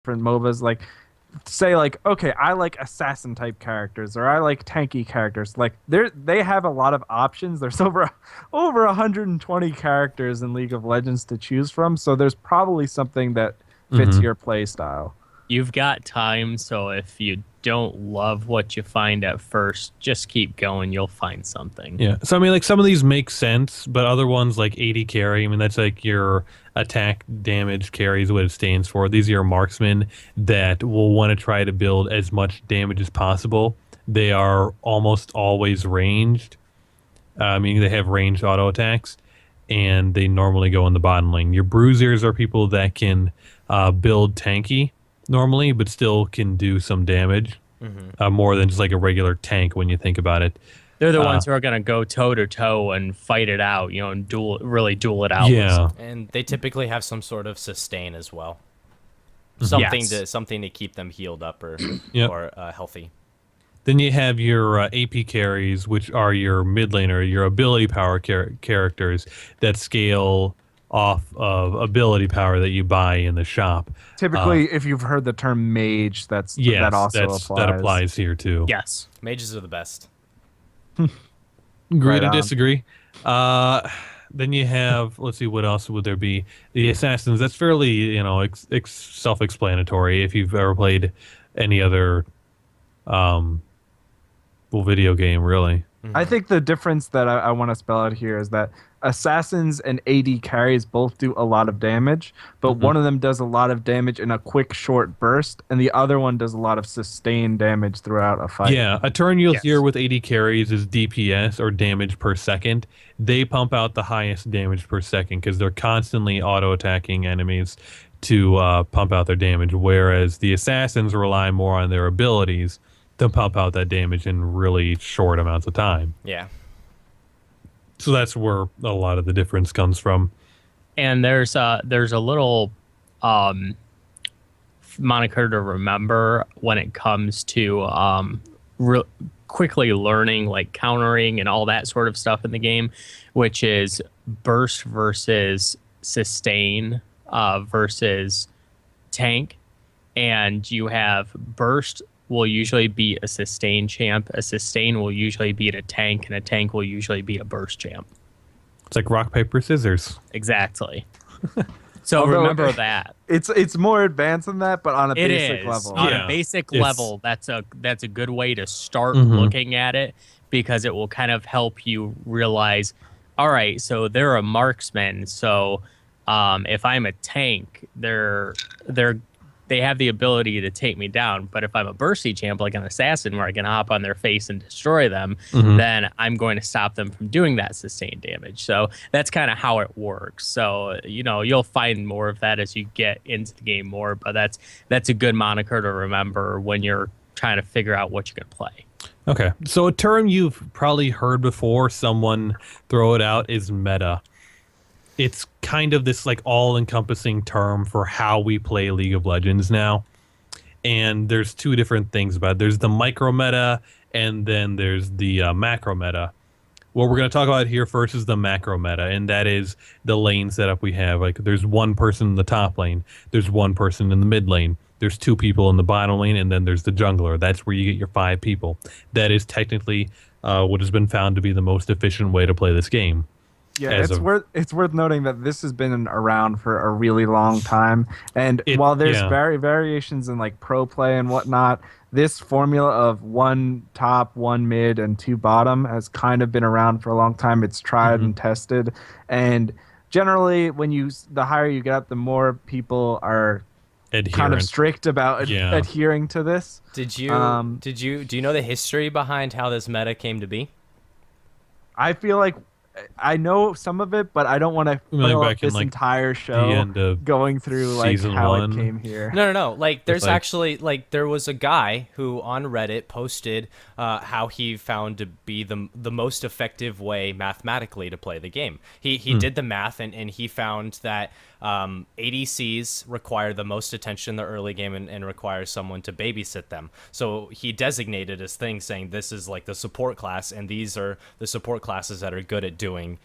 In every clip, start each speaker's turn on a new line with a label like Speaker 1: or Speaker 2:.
Speaker 1: different MOBAs, like say like okay, I like assassin type characters or I like tanky characters. Like they have a lot of options. There's over 120 characters in League of Legends to choose from, so there's probably something that fits
Speaker 2: Hmm.
Speaker 1: your play style.
Speaker 3: You've got time, so if you don't love what you find at first, just keep going. You'll find something.
Speaker 2: Yeah. So I mean, like some of these make sense, but other ones like 80 carry. I mean, that's like your attack damage carry is what it stands for. These are your marksmen that will want to try to build as much damage as possible. They are almost always ranged. I mean, they have ranged auto attacks, and they normally go in the bottom lane. Your bruisers are people that can build tanky normally, but still can do some damage. More than just like a regular tank when you think about it.
Speaker 3: They're the
Speaker 2: Uh,
Speaker 3: ones who are going to go toe to toe and fight it out, and really duel it out.
Speaker 2: Yeah.
Speaker 4: And they typically have some sort of sustain as well.
Speaker 3: Yes.
Speaker 4: Something to keep them healed up or
Speaker 2: Yep.
Speaker 4: or healthy.
Speaker 2: Then you have your AP carries, which are your mid laner, your ability power characters that scale off of ability power that you buy in the shop.
Speaker 1: Typically, if you've heard the term mage,
Speaker 2: Yes,
Speaker 1: that also
Speaker 2: that applies here too.
Speaker 3: Yes.
Speaker 4: Mages are the best.
Speaker 2: Agree
Speaker 1: Right
Speaker 2: to
Speaker 1: on.
Speaker 2: disagree. Then you have, let's see, what else would there be? The assassins. That's fairly, self-explanatory. If you've ever played any other, video game, really.
Speaker 1: I think the difference that I want to spell out here is that assassins and AD carries both do a lot of damage, but one of them does a lot of damage in a quick, short burst, and the other one does a lot of sustained damage throughout a fight.
Speaker 2: Yeah, a turn you'll
Speaker 3: Yes.
Speaker 2: hear with 80 carries is DPS, or damage per second. They pump out the highest damage per second because they're constantly auto-attacking enemies to pump out their damage, whereas the assassins rely more on their abilities to pump out that damage in really short amounts of time.
Speaker 4: Yeah.
Speaker 2: So that's where a lot of the difference comes from.
Speaker 3: And there's a little moniker to remember when it comes to quickly learning, like countering and all that sort of stuff in the game, which is burst versus sustain versus tank. And you have burst will usually beat a sustain champ, a sustain will usually beat a tank, and a tank will usually beat a burst champ.
Speaker 2: It's like rock, paper, scissors.
Speaker 3: Exactly. So
Speaker 1: Although-
Speaker 3: remember that.
Speaker 1: It's more advanced than that, but on a
Speaker 3: It
Speaker 1: basic
Speaker 3: is
Speaker 1: level.
Speaker 3: on
Speaker 2: Yeah.
Speaker 3: a basic
Speaker 2: It's-
Speaker 3: level. That's a good way to start
Speaker 2: Mhm.
Speaker 3: looking at it, because it will kind of help you realize, all right, so they're a marksman. So if I'm a tank, they have the ability to take me down. But if I'm a bursty champ, like an assassin, where I can hop on their face and destroy them, then I'm going to stop them from doing that sustained damage. So that's kind of how it works. So, you'll find more of that as you get into the game more, but that's a good moniker to remember when you're trying to figure out what you're going to play.
Speaker 2: Okay. So a term you've probably heard before someone throw it out is meta. It's kind of this like all-encompassing term for how we play League of Legends now. And there's two different things about it. There's the micro meta, and then there's the macro meta. What we're going to talk about here first is the macro meta, and that is the lane setup we have. Like, there's one person in the top lane, there's one person in the mid lane, there's two people in the bottom lane, and then there's the jungler. That's where you get your 5 people. That is technically what has been found to be the most efficient way to play this game.
Speaker 1: Yeah,
Speaker 2: as
Speaker 1: it's worth noting that this has been around for a really long time, and while there's
Speaker 2: yeah.
Speaker 1: variations in like pro play and whatnot, this formula of one top, one mid, and 2 bottom has kind of been around for a long time. It's tried and tested, and generally, the higher you get up, the more people are kind of
Speaker 2: Adherent.
Speaker 1: strict about
Speaker 2: Yeah.
Speaker 1: adhering to this.
Speaker 4: Do you know the history behind how this meta came to be?
Speaker 1: I feel like I know some of it, but I don't want to
Speaker 2: Like
Speaker 1: fill up
Speaker 2: back in,
Speaker 1: this
Speaker 2: like,
Speaker 1: entire
Speaker 2: the
Speaker 1: show
Speaker 2: end of
Speaker 1: going through like
Speaker 2: season
Speaker 1: how
Speaker 2: 1.
Speaker 1: it came here.
Speaker 4: No. Like, there's
Speaker 2: like-
Speaker 4: actually there was a guy who on Reddit posted how he found to be the most effective way mathematically to play the game. He did the math and he found that ADCs require the most attention in the early game and require someone to babysit them. So he designated his thing saying this is like the support class, and these are the support classes that are good at doing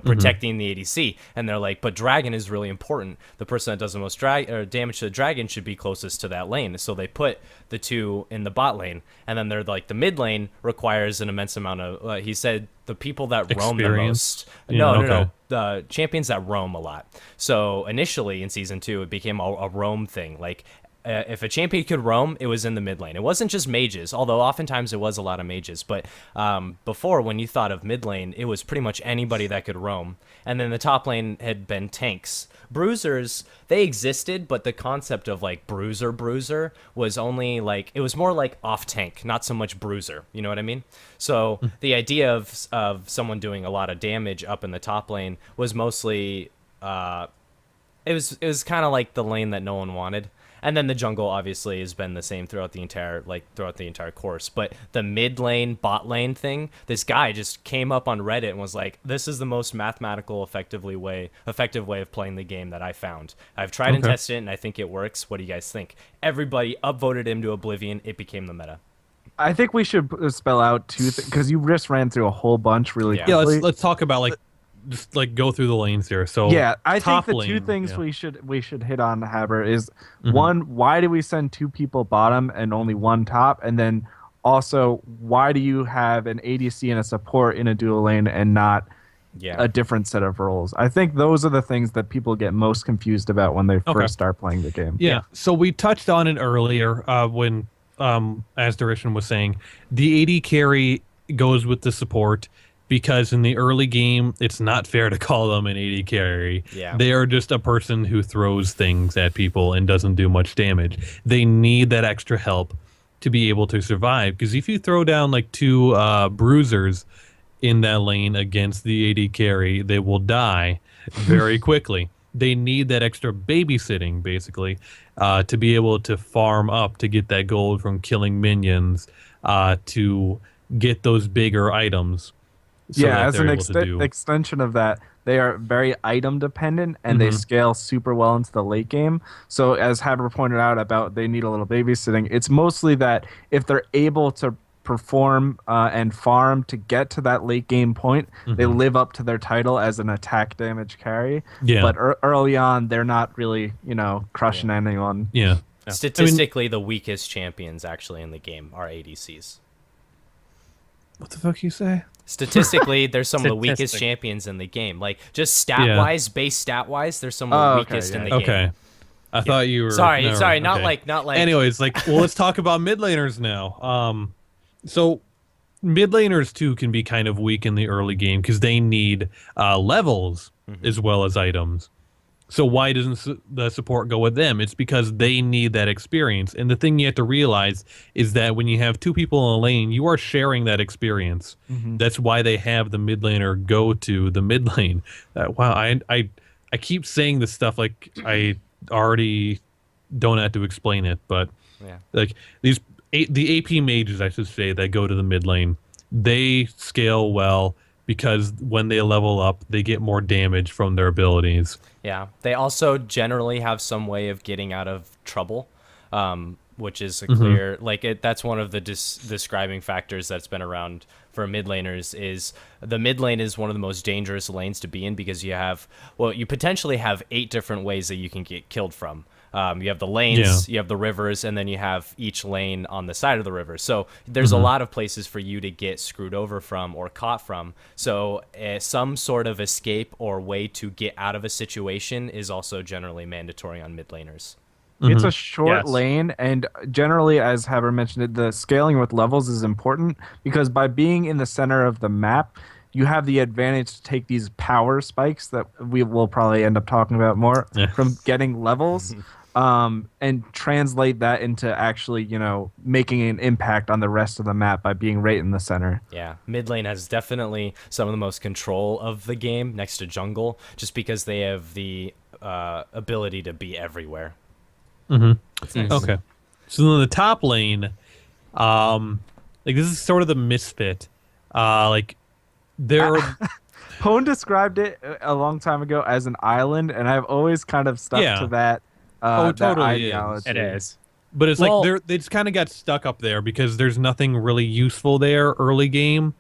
Speaker 4: protecting the ADC. And they're like, but dragon is really important. The person that does the most damage to the dragon should be closest to that lane. So they put the two in the bot lane, and then they're like, the mid lane requires an immense amount of he said the people that roam the most. No, the champions that roam a lot. So initially in season 2 it became a roam thing. Like if a champion could roam, it was in the mid lane. It wasn't just mages, although oftentimes it was a lot of mages. But before, when you thought of mid lane, it was pretty much anybody that could roam. And then the top lane had been tanks. Bruisers, they existed, but the concept of like bruiser was only like, it was more like off tank, not so much bruiser. You know what I mean? So the idea of someone doing a lot of damage up in the top lane was mostly, it was kind of like the lane that no one wanted. And then the jungle obviously has been the same throughout the entire course. But the mid lane, bot lane thing, this guy just came up on Reddit and was like, "This is the most mathematical, effective way of playing the game that I found. I've tried and tested it, and I think it works. What do you guys think?" Everybody upvoted him to oblivion. It became the meta.
Speaker 1: I think we should spell out two things, because you just ran through a whole bunch really quickly.
Speaker 2: Yeah, let's talk about just go through the lanes here. So
Speaker 1: yeah, I think the
Speaker 2: lane,
Speaker 1: two things we should hit on, Haber, is one, why do we send 2 people bottom and only 1 top? And then also, why do you have an ADC and a support in a dual lane and not a different set of roles? I think those are the things that people get most confused about when they first start playing the game.
Speaker 2: Yeah. So we touched on it earlier when, as Duration was saying, the AD carry goes with the support. Because in the early game, it's not fair to call them an AD carry.
Speaker 4: Yeah.
Speaker 2: They are just a person who throws things at people and doesn't do much damage. They need that extra help to be able to survive. Because if you throw down like 2 bruisers in that lane against the AD carry, they will die very quickly. They need that extra babysitting, basically, to be able to farm up to get that gold from killing minions, to get those bigger items. So
Speaker 1: as an extension of that, they are very item dependent, and they scale super well into the late game. So as Haber pointed out about they need a little babysitting, it's mostly that if they're able to perform and farm to get to that late game point, they live up to their title as an attack damage carry. Yeah. But early on, they're not really, crushing anyone.
Speaker 2: Yeah.
Speaker 4: Statistically, the weakest champions actually in the game are ADCs.
Speaker 2: What the fuck you say?
Speaker 4: Statistically, they're some of the weakest champions in the game. Like, just stat-wise, base stat-wise, they're some of the weakest in the game.
Speaker 2: Okay. I thought you were...
Speaker 4: Sorry, not like...
Speaker 2: Anyways, let's talk about mid laners now. So, mid laners, too, can be kind of weak in the early game because they need levels as well as items. So why doesn't the support go with them? It's because they need that experience. And the thing you have to realize is that when you have 2 people in a lane, you are sharing that experience. That's why they have the mid laner go to the mid lane. Wow, I keep saying this stuff like I already don't have to explain it, but like the AP mages, I should say, that go to the mid lane, they scale well because when they level up, they get more damage from their abilities.
Speaker 4: Yeah, they also generally have some way of getting out of trouble, which is a clear, that's one of the describing factors that's been around for mid laners. Is the mid lane is one of the most dangerous lanes to be in because you potentially have 8 different ways that you can get killed from. You have the lanes, you have the rivers, and then you have each lane on the side of the river. So there's a lot of places for you to get screwed over from or caught from. So some sort of escape or way to get out of a situation is also generally mandatory on mid laners.
Speaker 1: It's a short lane, and generally, as Haber mentioned, the scaling with levels is important because by being in the center of the map, you have the advantage to take these power spikes that we will probably end up talking about more from getting levels. And translate that into actually, making an impact on the rest of the map by being right in the center.
Speaker 4: Yeah, mid lane has definitely some of the most control of the game next to jungle, just because they have the ability to be everywhere.
Speaker 2: Nice. Okay, so then the top lane, this is sort of the misfit. They're
Speaker 1: Pone described it a long time ago as an island, and I've always kind of stuck to that.
Speaker 2: Totally
Speaker 1: ideology.
Speaker 3: It is.
Speaker 2: But it's they just kind of got stuck up there because there's nothing really useful there early game.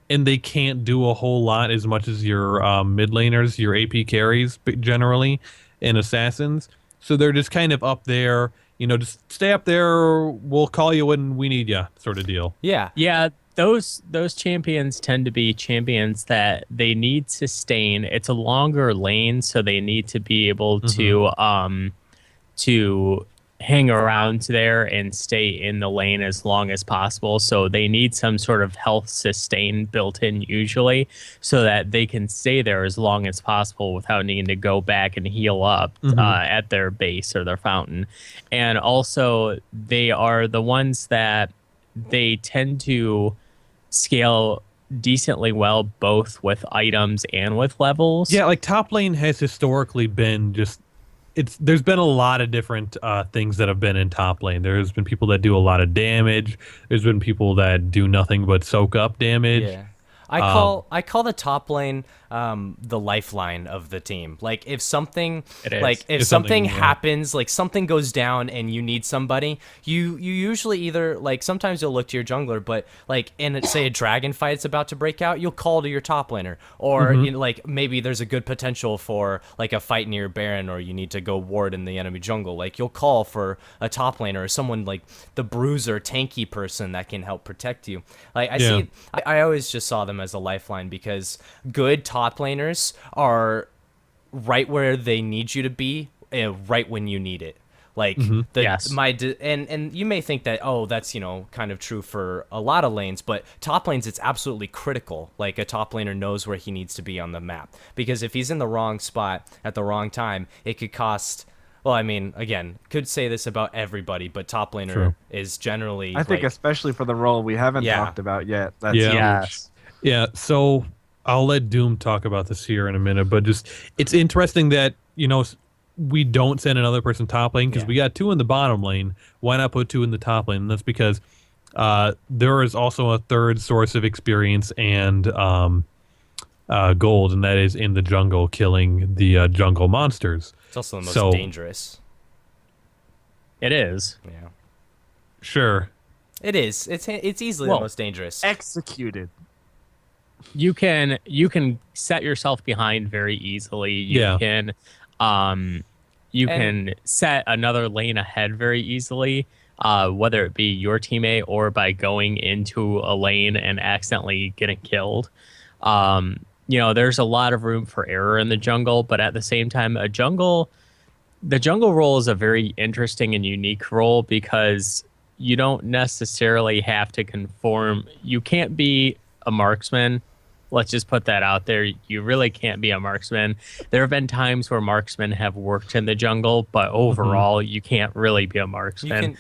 Speaker 2: and they can't do a whole lot as much as your mid laners, your AP carries generally, and assassins. So they're just kind of up there, just stay up there. We'll call you when we need you, sort of deal.
Speaker 4: Yeah.
Speaker 3: Yeah, those champions tend to be champions that they need sustain. It's a longer lane, so they need to be able to hang around there and stay in the lane as long as possible. So they need some sort of health sustain built in usually, so that they can stay there as long as possible without needing to go back and heal up at their base or their fountain. And also they are the ones that they tend to scale decently well, both with items and with levels.
Speaker 2: Yeah, like top lane has historically been just there's been a lot of different things that have been in top lane. There's been people that do a lot of damage. There's been people that do nothing but soak up damage.
Speaker 4: Yeah. I call the top lane the lifeline of the team. Like if something if something happens, like something goes down and you need somebody, you usually either like sometimes you'll look to your jungler, but like in say a dragon fight it's about to break out, you'll call to your top laner, or like maybe there's a good potential for like a fight near Baron, or you need to go ward in the enemy jungle. Like you'll call for a top laner or someone like the bruiser, tanky person that can help protect you. Like I always just saw them as a lifeline because good top laners are right where they need you to be, right when you need it. Like and you may think that that's kind of true for a lot of lanes, but top lanes it's absolutely critical. Like a top laner knows where he needs to be on the map, because if he's in the wrong spot at the wrong time, it could cost. Well, I mean, again, could say this about everybody, but top laner is generally.
Speaker 1: I think especially for the role we haven't talked about yet. That's huge.
Speaker 2: Yeah, so I'll let Doom talk about this here in a minute, but just it's interesting that, we don't send another person top lane because we got 2 in the bottom lane. Why not put 2 in the top lane? And that's because there is also a third source of experience and gold, and that is in the jungle, killing the jungle monsters.
Speaker 4: It's also the most dangerous.
Speaker 3: It is.
Speaker 4: Yeah.
Speaker 2: Sure.
Speaker 4: It is. It's easily the most dangerous.
Speaker 1: Executed.
Speaker 3: You can set yourself behind very easily. You can set another lane ahead very easily, whether it be your teammate or by going into a lane and accidentally getting killed. There's a lot of room for error in the jungle, but at the same time, the jungle role is a very interesting and unique role because you don't necessarily have to conform. You can't be a marksman. Let's just put that out there. You really can't be a marksman. There have been times where marksmen have worked in the jungle, but overall, you can't really be a marksman.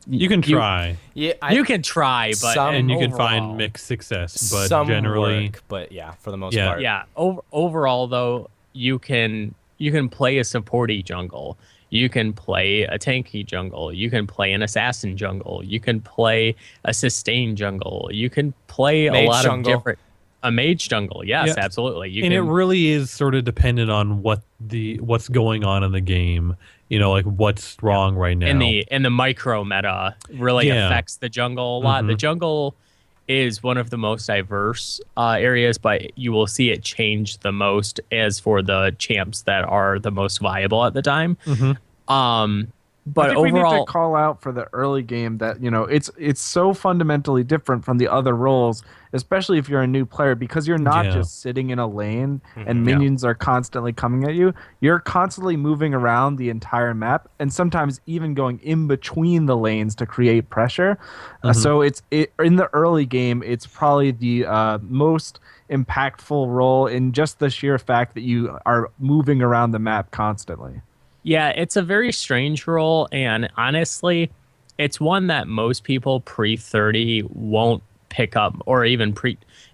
Speaker 2: You can try.
Speaker 3: You can try, but
Speaker 2: and you can find mixed success, but generally,
Speaker 4: but for the most part,
Speaker 3: overall though, you can play a supporty jungle. You can play a tanky jungle. You can play an assassin jungle. You can play a sustain jungle. You can play a lot of different. A mage jungle, yes, absolutely.
Speaker 2: It really is sort of dependent on what's going on in the game. Like what's wrong right now.
Speaker 3: And the micro meta really affects the jungle a lot. The jungle is one of the most diverse areas, but you will see it change the most as for the champs that are the most viable at the time. But
Speaker 1: I think
Speaker 3: overall,
Speaker 1: we need to call out for the early game that it's so fundamentally different from the other roles, especially if you're a new player, because you're not just sitting in a lane and minions are constantly coming at you. You're constantly moving around the entire map, and sometimes even going in between the lanes to create pressure. So in the early game, it's probably the most impactful role in just the sheer fact that you are moving around the map constantly.
Speaker 3: Yeah, it's a very strange role, and honestly, it's one that most people pre-30 won't pick up, or even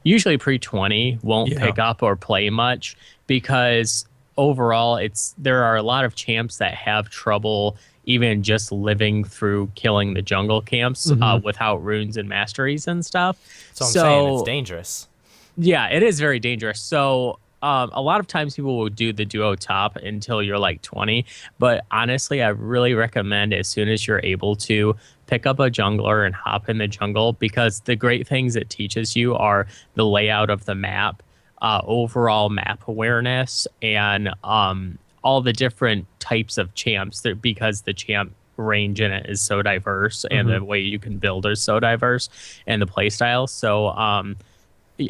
Speaker 3: usually pre-20 won't pick up or play much, because overall, there are a lot of champs that have trouble even just living through killing the jungle camps without runes and masteries and stuff.
Speaker 4: So I'm saying it's dangerous.
Speaker 3: Yeah, it is very dangerous. So a lot of times people will do the duo top until you're like 20. But honestly, I really recommend as soon as you're able to pick up a jungler and hop in the jungle, because the great things it teaches you are the layout of the map, overall map awareness, and all the different types of champs that, because the champ range in it is so diverse and the way you can build is so diverse and the play styles. So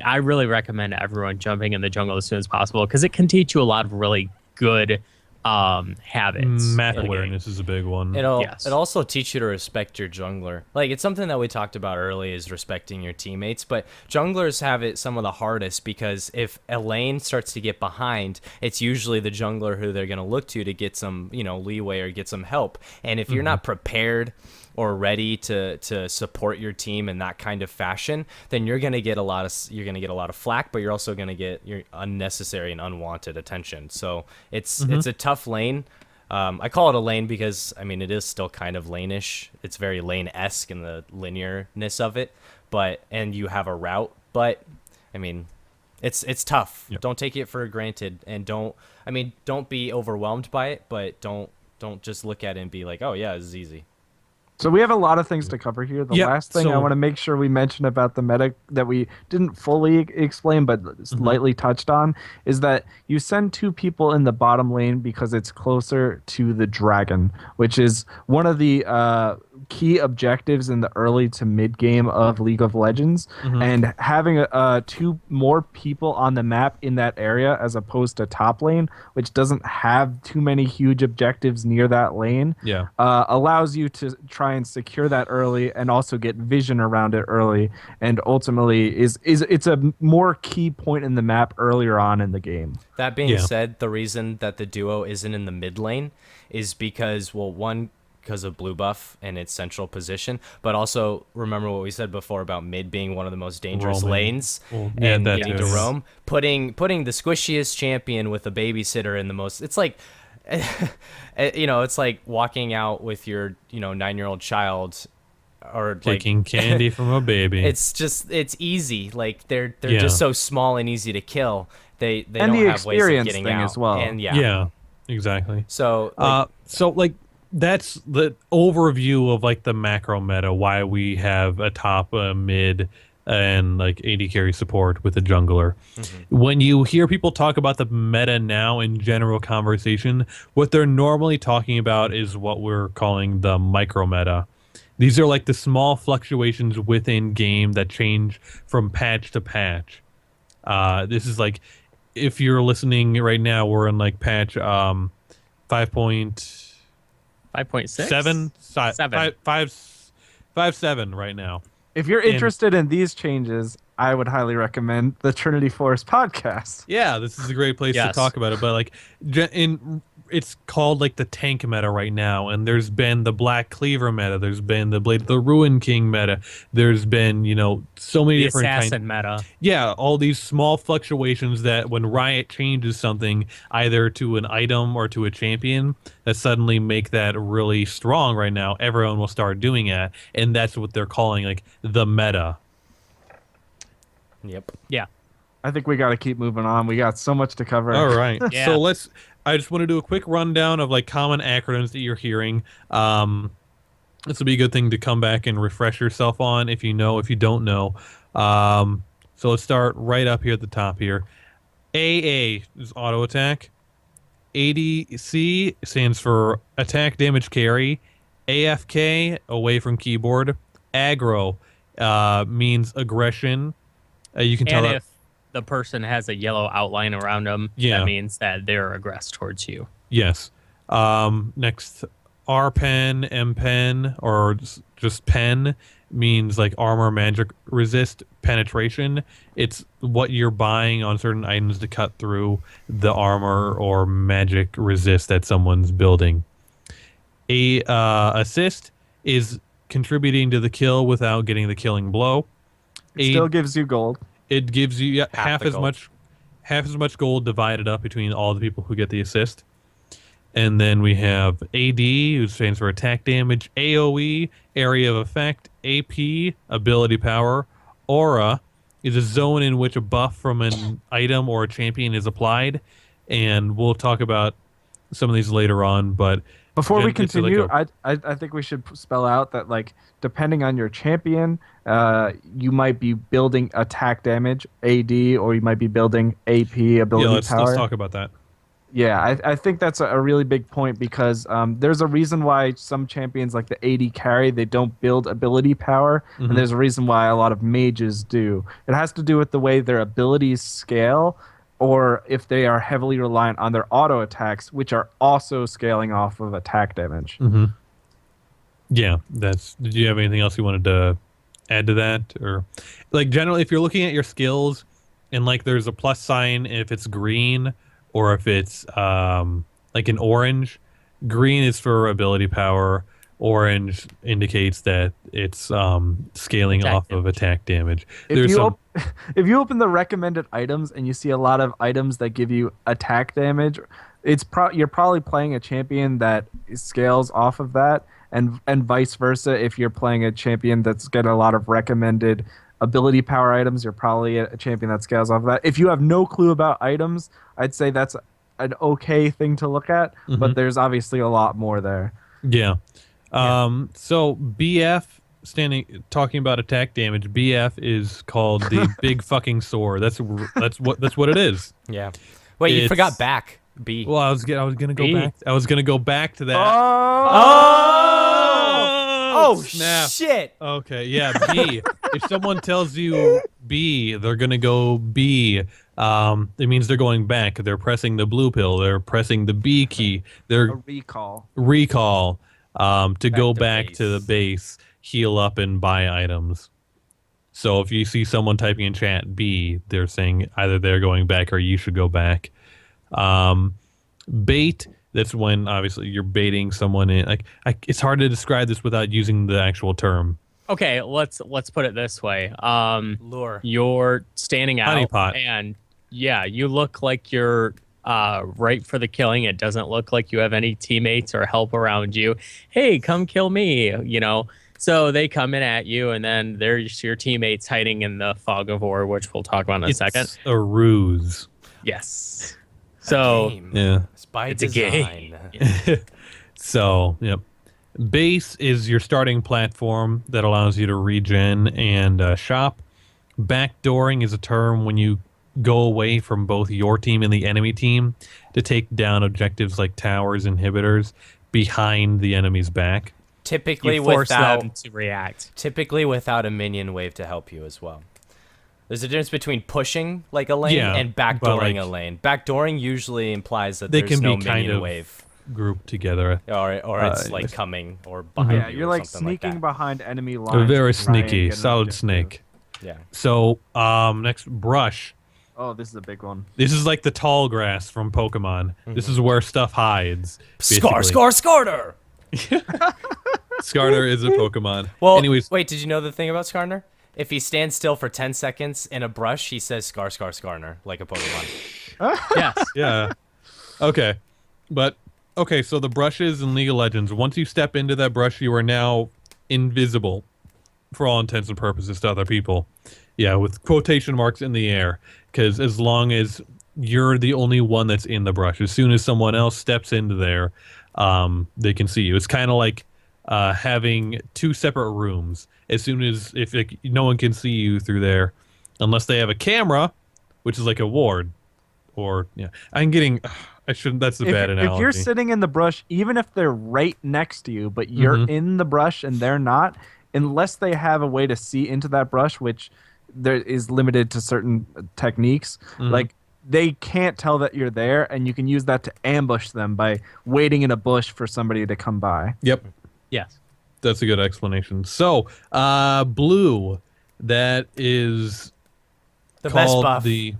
Speaker 3: I really recommend everyone jumping in the jungle as soon as possible, because it can teach you a lot of really good habits.
Speaker 2: Math awareness is a big one.
Speaker 4: It also teach you to respect your jungler. Like, it's something that we talked about early, is respecting your teammates, but junglers have it some of the hardest, because if a lane starts to get behind, it's usually the jungler who they're going to look to get some, leeway or get some help. And if you're not prepared or ready to support your team in that kind of fashion, then you're gonna get a lot of flack, but you're also gonna get your unnecessary and unwanted attention. So it's a tough lane. I call it a lane because it is still kind of lane-ish. It's very lane-esque in the linearness of it, and you have a route, but it's tough. Yep. Don't take it for granted, and don't be overwhelmed by it, but don't just look at it and be like, oh yeah, this is easy.
Speaker 1: So we have a lot of things to cover here. The last thing I want to make sure we mention about the meta that we didn't fully explain but lightly touched on is that you send 2 people in the bottom lane because it's closer to the dragon, which is one of the key objectives in the early to mid game of League of Legends. And having 2 more people on the map in that area as opposed to top lane, which doesn't have too many huge objectives near that lane, allows you to try and secure that early and also get vision around it early, and ultimately it's a more key point in the map earlier on in the game.
Speaker 4: That being said, the reason that the duo isn't in the mid lane is because, well, one, because of blue buff and its central position, but also remember what we said before about mid being one of the most dangerous lanes, and you need to roam. Putting the squishiest champion with a babysitter in the most, it's like it's like walking out with your 9-year-old child, or
Speaker 2: taking candy from a baby.
Speaker 4: It's easy. Like they're just so small and easy to kill. They don't
Speaker 1: the
Speaker 4: have ways of getting
Speaker 1: thing
Speaker 4: out
Speaker 1: as well.
Speaker 4: And
Speaker 2: exactly.
Speaker 4: So
Speaker 2: that's the overview of like the macro meta, why we have a top, a mid, and like AD carry support with a jungler. When you hear people talk about the meta now in general conversation, what they're normally talking about is what we're calling the micro meta. These are like the small fluctuations within game that change from patch to patch. This is like, if you're listening right now, we're in like patch 5.6? 5.7 right now.
Speaker 1: If you're interested in these changes, I would highly recommend the Trinity Force podcast.
Speaker 2: Yeah, this is a great place to talk about it. But like, it's called like the tank meta right now, and there's been the Black Cleaver meta, there's been the Blade of the Ruin King meta, there's been so many different
Speaker 3: assassin meta.
Speaker 2: Yeah, all these small fluctuations that when Riot changes something either to an item or to a champion that suddenly make that really strong right now, everyone will start doing it, and that's what they're calling like the meta.
Speaker 4: Yep.
Speaker 3: Yeah.
Speaker 1: I think we got to keep moving on. We got so much to cover.
Speaker 2: All right. So I just want to do a quick rundown of like common acronyms that you're hearing. This will be a good thing to come back and refresh yourself on if you don't know. So let's start right up here at the top here. AA is auto attack. ADC stands for attack damage carry. AFK, away from keyboard. Aggro means aggression. You can tell
Speaker 3: if the person has a yellow outline around them, that means that they're aggressed towards you.
Speaker 2: Yes. Next, R pen, M pen, or just pen means like armor, magic resist, penetration. It's what you're buying on certain items to cut through the armor or magic resist that someone's building. Assist is contributing to the kill without getting the killing blow.
Speaker 1: It still gives you gold.
Speaker 2: It gives you half as much gold divided up between all the people who get the assist. And then we have AD, who stands for attack damage, AoE, area of effect, AP, ability power, aura, is a zone in which a buff from an item or a champion is applied, and we'll talk about some of these later on. But
Speaker 1: Before we
Speaker 2: it's like
Speaker 1: continue,
Speaker 2: a-
Speaker 1: I think we should spell out that, like, depending on your champion, you might be building attack damage (AD) or you might be building AP ability
Speaker 2: let's
Speaker 1: power.
Speaker 2: talk about that.
Speaker 1: Yeah, I think that's a really big point because there's a reason why some champions like the AD carry, they don't build ability power, and there's a reason why a lot of mages do. It has to do with the way their abilities scale, or if they are heavily reliant on their auto attacks, which are also scaling off of attack damage.
Speaker 2: Yeah, did you have anything else you wanted to add to that? Or like generally if you're looking at your skills and like there's a plus sign if it's green or if it's like an orange. Green is for ability power. Orange indicates that it's scaling
Speaker 3: Attack
Speaker 2: off of attack damage.
Speaker 1: If you open the recommended items and you see a lot of items that give you attack damage, you're probably playing a champion that scales off of that, and vice versa. If you're playing a champion that's got a lot of recommended ability power items, you're probably a champion that scales off of that. If you have no clue about items, I'd say that's an okay thing to look at, but there's obviously a lot more there.
Speaker 2: Yeah. So BF talking about attack damage. BF is called the big fucking sword. That's what it is.
Speaker 4: Yeah. Wait, you forgot back. B.
Speaker 2: Well, I was gonna go
Speaker 3: B.
Speaker 2: back. I was gonna go back to that.
Speaker 4: Oh,
Speaker 2: snap.
Speaker 4: shit.
Speaker 2: Okay, yeah, B. If someone tells you B, they're gonna go B. It means they're going back. They're pressing the blue pill. They're pressing the B key. They're
Speaker 1: A recall.
Speaker 2: to go
Speaker 4: to
Speaker 2: back
Speaker 4: base.
Speaker 2: to the base, heal up, and buy items. So if you see someone typing in chat B, they're saying either they're going back or you should go back. Bait, that's when obviously you're baiting someone in. It's hard to describe this without using the actual term.
Speaker 3: Okay, let's put it this way.
Speaker 4: Lure.
Speaker 3: You're standing out,
Speaker 2: Honeypot.
Speaker 3: and yeah, you look like you're right for the killing. It doesn't look like you have any teammates or help around you. Hey, come kill me, you know. So they come in at you, and then there's your teammates hiding in the fog of war, which we'll talk about in a second.
Speaker 2: It's a ruse.
Speaker 3: Yes. So
Speaker 4: Game.
Speaker 2: Yeah.
Speaker 4: It's by
Speaker 3: it's a
Speaker 4: design.
Speaker 3: game.
Speaker 2: So, yep. Base is your starting platform that allows you to regen and shop. Backdooring is a term when you go away from both your team and the enemy team to take down objectives like towers, inhibitors behind the enemy's back.
Speaker 4: Typically
Speaker 3: You force
Speaker 4: without
Speaker 3: them to react.
Speaker 4: typically without a minion wave to help you as well. There's a difference between pushing like a lane
Speaker 2: Yeah,
Speaker 4: and
Speaker 2: but,
Speaker 4: backdooring
Speaker 2: like,
Speaker 4: a lane. Backdooring usually implies that
Speaker 2: They
Speaker 4: there's
Speaker 2: can
Speaker 4: no
Speaker 2: be kind
Speaker 4: minion
Speaker 2: of
Speaker 4: wave,
Speaker 2: grouped together.
Speaker 4: or it's like
Speaker 2: yes.
Speaker 4: coming or behind
Speaker 1: Yeah,
Speaker 4: you.
Speaker 1: you're
Speaker 4: or
Speaker 1: like
Speaker 4: something
Speaker 1: sneaking
Speaker 4: like
Speaker 1: behind enemy lines.
Speaker 2: They're very
Speaker 1: to try and
Speaker 2: sneaky,
Speaker 1: get an
Speaker 2: solid
Speaker 1: objective.
Speaker 2: snake.
Speaker 4: that. Yeah.
Speaker 2: So, next, brush.
Speaker 1: Oh, this is a big one.
Speaker 2: This is like the tall grass from Pokemon. This is where stuff hides.
Speaker 4: Scar,
Speaker 2: basically.
Speaker 4: Scarter!
Speaker 2: Skarner is a Pokemon.
Speaker 4: Well,
Speaker 2: Anyways,
Speaker 4: wait, did you know the thing about Skarner? If he stands still for 10 seconds in a brush, he says Skarner, like a Pokemon.
Speaker 3: Yes.
Speaker 2: yeah. Okay. But, okay, so the brushes in League of Legends, once you step into that brush, you are now invisible for all intents and purposes to other people. Yeah, with quotation marks in the air. Because as long as you're the only one that's in the brush, as soon as someone else steps into there, they can see you. It's kind of like having two separate rooms. As soon as if no one can see you through there, unless they have a camera, which is like a ward, or yeah, I'm getting. I shouldn't. That's a bad analogy.
Speaker 1: If you're sitting in the brush, even if they're right next to you, but you're in the brush and they're not, unless they have a way to see into that brush, which there is limited to certain techniques, like they can't tell that you're there, and you can use that to ambush them by waiting in a bush for somebody to come by.
Speaker 2: Yep.
Speaker 3: Yes.
Speaker 2: That's a good explanation. So, blue, that is
Speaker 4: The best
Speaker 2: called
Speaker 4: buff.
Speaker 2: the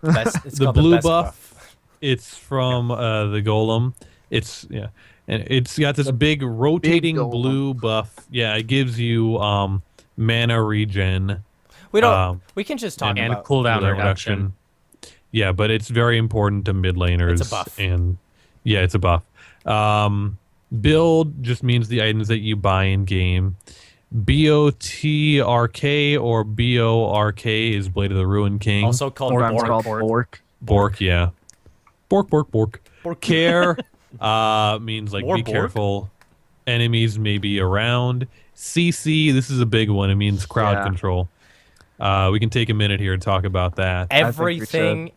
Speaker 4: It's
Speaker 2: the
Speaker 4: called
Speaker 2: blue
Speaker 4: best
Speaker 2: buff. It's from the golem. It's and it's got this big rotating
Speaker 1: golem.
Speaker 2: blue buff. Yeah, it gives you mana regen.
Speaker 4: We don't. We can just talk
Speaker 3: And
Speaker 4: about.
Speaker 3: cooldown
Speaker 2: cooldown
Speaker 3: reduction.
Speaker 2: Yeah, but it's very important to mid laners.
Speaker 4: It's a buff.
Speaker 2: And yeah, it's a buff. Build just means the items that you buy in game. BOTRK or BORK is Blade of the Ruin King.
Speaker 4: Also called
Speaker 1: Sometimes
Speaker 4: Bork.
Speaker 1: called Bork.
Speaker 2: Bork, yeah. Bork. Care means like
Speaker 4: More
Speaker 2: be
Speaker 4: Bork?
Speaker 2: careful. Enemies may be around. CC, this is a big one. It means crowd
Speaker 1: Yeah.
Speaker 2: control. We can take a minute here to talk about that.
Speaker 4: Everything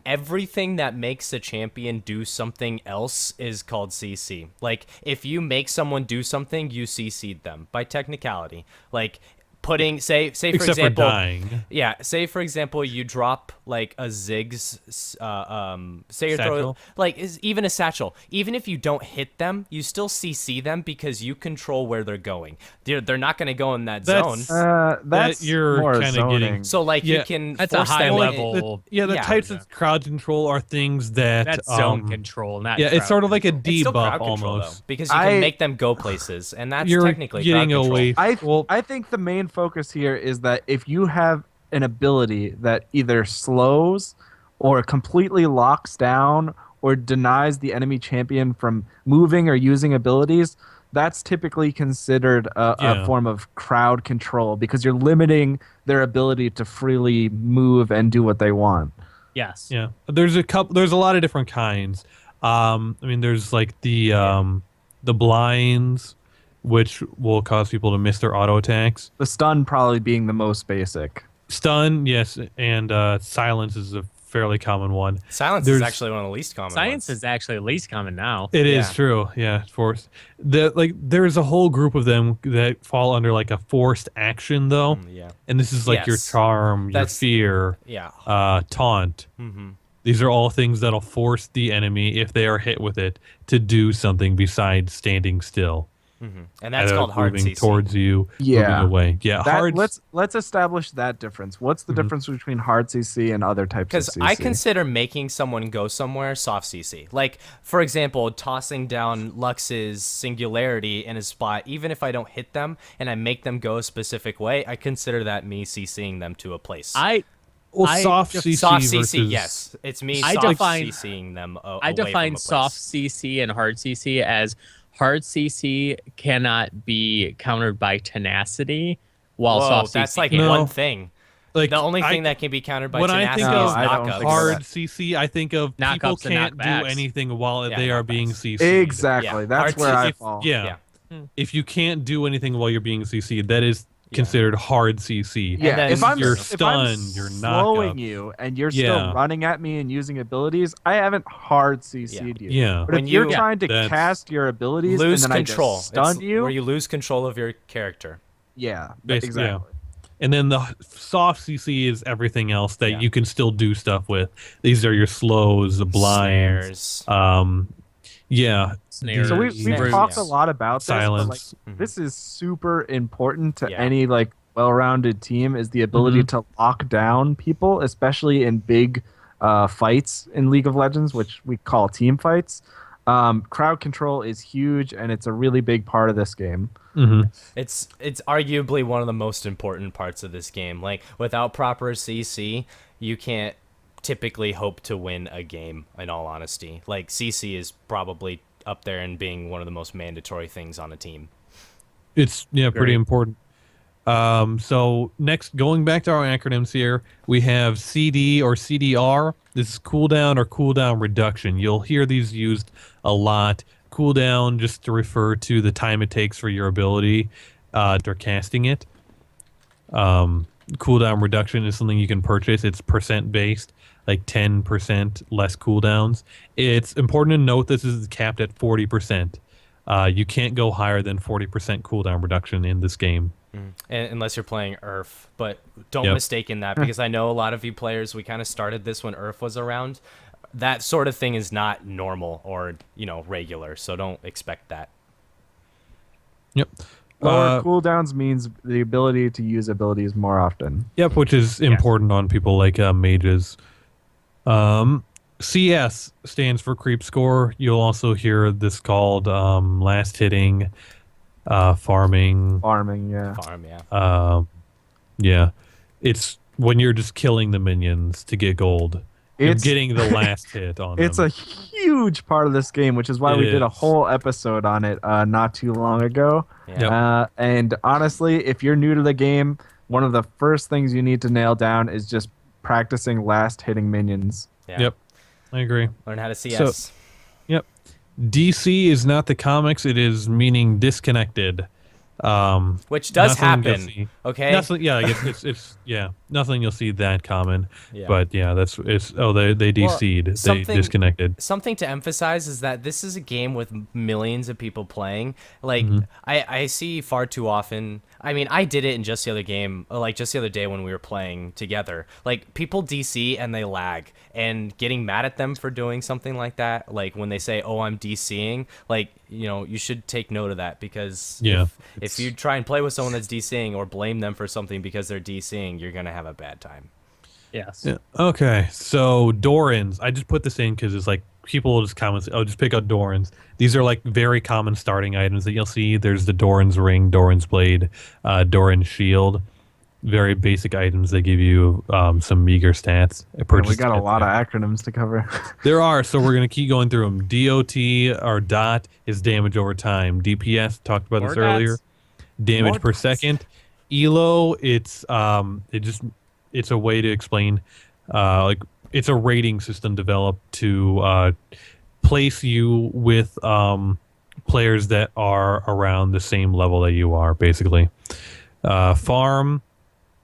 Speaker 4: that makes a champion do something else is called CC. Like, if you make someone do something, you CC'd them by technicality. Like, putting say for
Speaker 2: Except
Speaker 4: example,
Speaker 2: for dying.
Speaker 4: yeah, say for example you drop like a Ziggs say you throw
Speaker 2: Satchel?
Speaker 4: like even a satchel. Even if you don't hit them, you still CC them because you control where they're going. They're not going to go in that zone.
Speaker 1: That's
Speaker 2: you're
Speaker 1: more
Speaker 2: kinda
Speaker 1: zoning.
Speaker 2: getting-
Speaker 4: So like
Speaker 2: Yeah,
Speaker 4: you can
Speaker 3: that's a
Speaker 4: force
Speaker 3: high
Speaker 4: them
Speaker 3: level.
Speaker 2: The
Speaker 4: Yeah.
Speaker 2: types of crowd control are things that
Speaker 3: That's zone control, not
Speaker 2: Yeah, it's
Speaker 3: crowd
Speaker 2: sort of like a
Speaker 4: It's still
Speaker 2: debuff
Speaker 4: crowd control, though,
Speaker 2: almost.
Speaker 4: because you
Speaker 1: I-
Speaker 4: can make them go places, and that's
Speaker 2: You're
Speaker 4: technically
Speaker 2: getting
Speaker 4: crowd control.
Speaker 2: away.
Speaker 1: I think the main focus here is that if you have an ability that either slows or completely locks down or denies the enemy champion from moving or using abilities, that's typically considered a
Speaker 2: Yeah.
Speaker 1: form of crowd control because you're limiting their ability to freely move and do what they want.
Speaker 3: Yes.
Speaker 2: Yeah, there's a lot of different kinds. I mean, there's like the blinds, which will cause people to miss their auto attacks.
Speaker 1: The stun probably being the most basic.
Speaker 2: Stun, yes, and silence is a fairly common one.
Speaker 4: Silence
Speaker 2: There's-
Speaker 4: is actually one of the least common
Speaker 3: Science
Speaker 4: ones.
Speaker 3: is actually least common now.
Speaker 2: It is
Speaker 4: Yeah.
Speaker 2: true, yeah. Forced. There's a whole group of them that fall under like a forced action though,
Speaker 4: Yeah.
Speaker 2: and this is like your
Speaker 4: Yes.
Speaker 2: charm,
Speaker 4: That's-
Speaker 2: your fear,
Speaker 4: Yeah.
Speaker 2: taunt.
Speaker 4: Mm-hmm.
Speaker 2: These are all things that'll force the enemy, if they are hit with it, to do something besides standing still.
Speaker 4: And that's
Speaker 2: Either
Speaker 4: called hard
Speaker 2: moving
Speaker 4: CC.
Speaker 2: towards you,
Speaker 1: Yeah.
Speaker 2: moving away. Yeah,
Speaker 1: That,
Speaker 2: hard.
Speaker 1: let's establish that difference. What's the difference between hard CC and other types of
Speaker 4: Because
Speaker 1: CC?
Speaker 4: I consider making someone go somewhere soft CC. Like, for example, tossing down Lux's singularity in a spot, even if I don't hit them and I make them go a specific way, I consider that me CCing them to a place.
Speaker 2: well,
Speaker 3: I
Speaker 2: soft
Speaker 3: def-
Speaker 2: CC
Speaker 4: soft
Speaker 2: versus
Speaker 4: CC, yes. It's me
Speaker 3: I
Speaker 4: soft
Speaker 3: define-
Speaker 4: CCing them away
Speaker 3: I
Speaker 4: from a
Speaker 3: define
Speaker 4: place.
Speaker 3: soft CC and hard CC as hard CC cannot be countered by tenacity, while
Speaker 4: Whoa,
Speaker 3: soft
Speaker 4: that's
Speaker 3: CC
Speaker 4: like
Speaker 3: can.
Speaker 2: No.
Speaker 4: one thing.
Speaker 2: Like
Speaker 4: The only thing
Speaker 2: I-
Speaker 4: that can be countered by
Speaker 2: when I
Speaker 4: tenacity
Speaker 2: think
Speaker 1: No,
Speaker 2: of
Speaker 4: is
Speaker 1: I don't
Speaker 4: knockups.
Speaker 1: think of
Speaker 2: hard
Speaker 1: that.
Speaker 2: CC, I think of people
Speaker 3: Knock-ups and
Speaker 2: can't do
Speaker 3: knockbacks.
Speaker 2: anything while
Speaker 4: Yeah,
Speaker 2: they are being
Speaker 4: knockbacks.
Speaker 2: CC'd.
Speaker 1: Exactly.
Speaker 4: Yeah.
Speaker 1: That's
Speaker 4: Hard
Speaker 1: where I
Speaker 4: CC
Speaker 1: fall.
Speaker 2: Yeah.
Speaker 4: Yeah.
Speaker 2: If you can't do anything while you're being CC'd, that is considered hard CC.
Speaker 1: Yeah,
Speaker 4: then
Speaker 1: if I'm
Speaker 2: you're
Speaker 1: if I'm
Speaker 2: stunned, you're
Speaker 1: slowing
Speaker 2: knockup.
Speaker 1: you and you're
Speaker 2: Yeah.
Speaker 1: still running at me and using abilities, I haven't hard CC'd you.
Speaker 2: Yeah.
Speaker 1: But
Speaker 4: When
Speaker 1: if you're
Speaker 4: you-
Speaker 1: trying to
Speaker 2: That's-
Speaker 1: cast your abilities
Speaker 4: Lose
Speaker 1: and then
Speaker 4: control.
Speaker 1: I just stun
Speaker 4: It's
Speaker 1: you,
Speaker 4: where you lose control of your character.
Speaker 1: yeah,
Speaker 2: Basically,
Speaker 1: exactly.
Speaker 2: And then the soft CC is everything else that
Speaker 4: Yeah.
Speaker 2: you can still do stuff with. These are your slows, the blinds.
Speaker 4: Snares.
Speaker 2: Yeah.
Speaker 3: Snares.
Speaker 1: So we've
Speaker 4: Snares,
Speaker 1: talked
Speaker 4: yes.
Speaker 1: a lot about this, but
Speaker 2: Silence.
Speaker 1: like, this is super important to
Speaker 4: Yeah.
Speaker 1: any like well-rounded team is the ability to lock down people, especially in big fights in League of Legends, which we call team fights. Crowd control is huge, and it's a really big part of this game.
Speaker 4: It's arguably one of the most important parts of this game. Like, without proper CC, you can't typically hope to win a game, in all honesty. Like, CC is probably up there in being one of the most mandatory things on a team.
Speaker 2: It's pretty important. So next, going back to our acronyms here, we have CD or CDR. This is cooldown or cooldown reduction. You'll hear these used a lot. Cooldown just to refer to the time it takes for your ability after casting it. Cooldown reduction is something you can purchase. It's percent based, like 10% less cooldowns. It's important to note this is capped at 40%. You can't go higher than 40% cooldown reduction in this game.
Speaker 4: Unless you're playing Earth. But don't
Speaker 2: Yep.
Speaker 4: mistake in that, because I know a lot of you players, we kind of started this when Earth was around. That sort of thing is not normal or, regular, so don't expect that.
Speaker 2: Yep.
Speaker 1: Lower cooldowns means the ability to use abilities more often.
Speaker 2: Yep, which is important on people like mages. CS stands for creep score. You'll also hear this called last hitting, farming.
Speaker 1: Farming, yeah.
Speaker 4: Farm, yeah.
Speaker 2: Yeah, it's when you're just killing the minions to get gold. You're
Speaker 1: It's
Speaker 2: getting the last hit on
Speaker 1: it's
Speaker 2: them.
Speaker 1: a huge part of this game, which is why
Speaker 2: It
Speaker 1: we did a
Speaker 2: is.
Speaker 1: whole episode on it not too long ago.
Speaker 4: Yeah.
Speaker 1: And honestly, if you're new to the game, one of the first things you need to nail down is just practicing last hitting minions.
Speaker 4: Yeah.
Speaker 2: Yep, I agree.
Speaker 4: Learn how to CS.
Speaker 2: So- Yep. DC is not the comics. It is meaning disconnected.
Speaker 4: Which does
Speaker 2: Nothing you'll
Speaker 4: happen.
Speaker 2: see.
Speaker 4: Okay.
Speaker 2: Nothing. Yeah, like it's yeah. Nothing you'll see that common.
Speaker 4: Yeah.
Speaker 2: But yeah, they DC'd. They
Speaker 4: something-
Speaker 2: disconnected.
Speaker 4: Something to emphasize is that this is a game with millions of people playing. Like I see far too often. I mean, I did it in just the other game, like just the other day when we were playing together. Like people DC and they lag, and getting mad at them for doing something like that, like when they say, "Oh, I'm DCing," like you should take note of that, because
Speaker 2: Yeah,
Speaker 4: if you try and play with someone that's DCing or blame them for something because they're DCing, you're gonna have a bad time.
Speaker 3: Yes.
Speaker 2: Yeah. Okay, so Dorans. I just put this in because it's like people will just comment. Oh, just pick out Dorans. These are like very common starting items that you'll see. There's the Doran's ring, Doran's blade, Doran's shield. Very basic items that give you some meager stats.
Speaker 1: We got a lot of acronyms to cover.
Speaker 2: There are, so we're gonna keep going through them. DOT or dot is damage over time. DPS, talked about this
Speaker 3: More dots.
Speaker 2: earlier. Damage
Speaker 3: More
Speaker 2: per
Speaker 3: dots.
Speaker 2: second. ELO, it's a way to explain like it's a rating system developed to place you with players that are around the same level that you are, basically. Farm,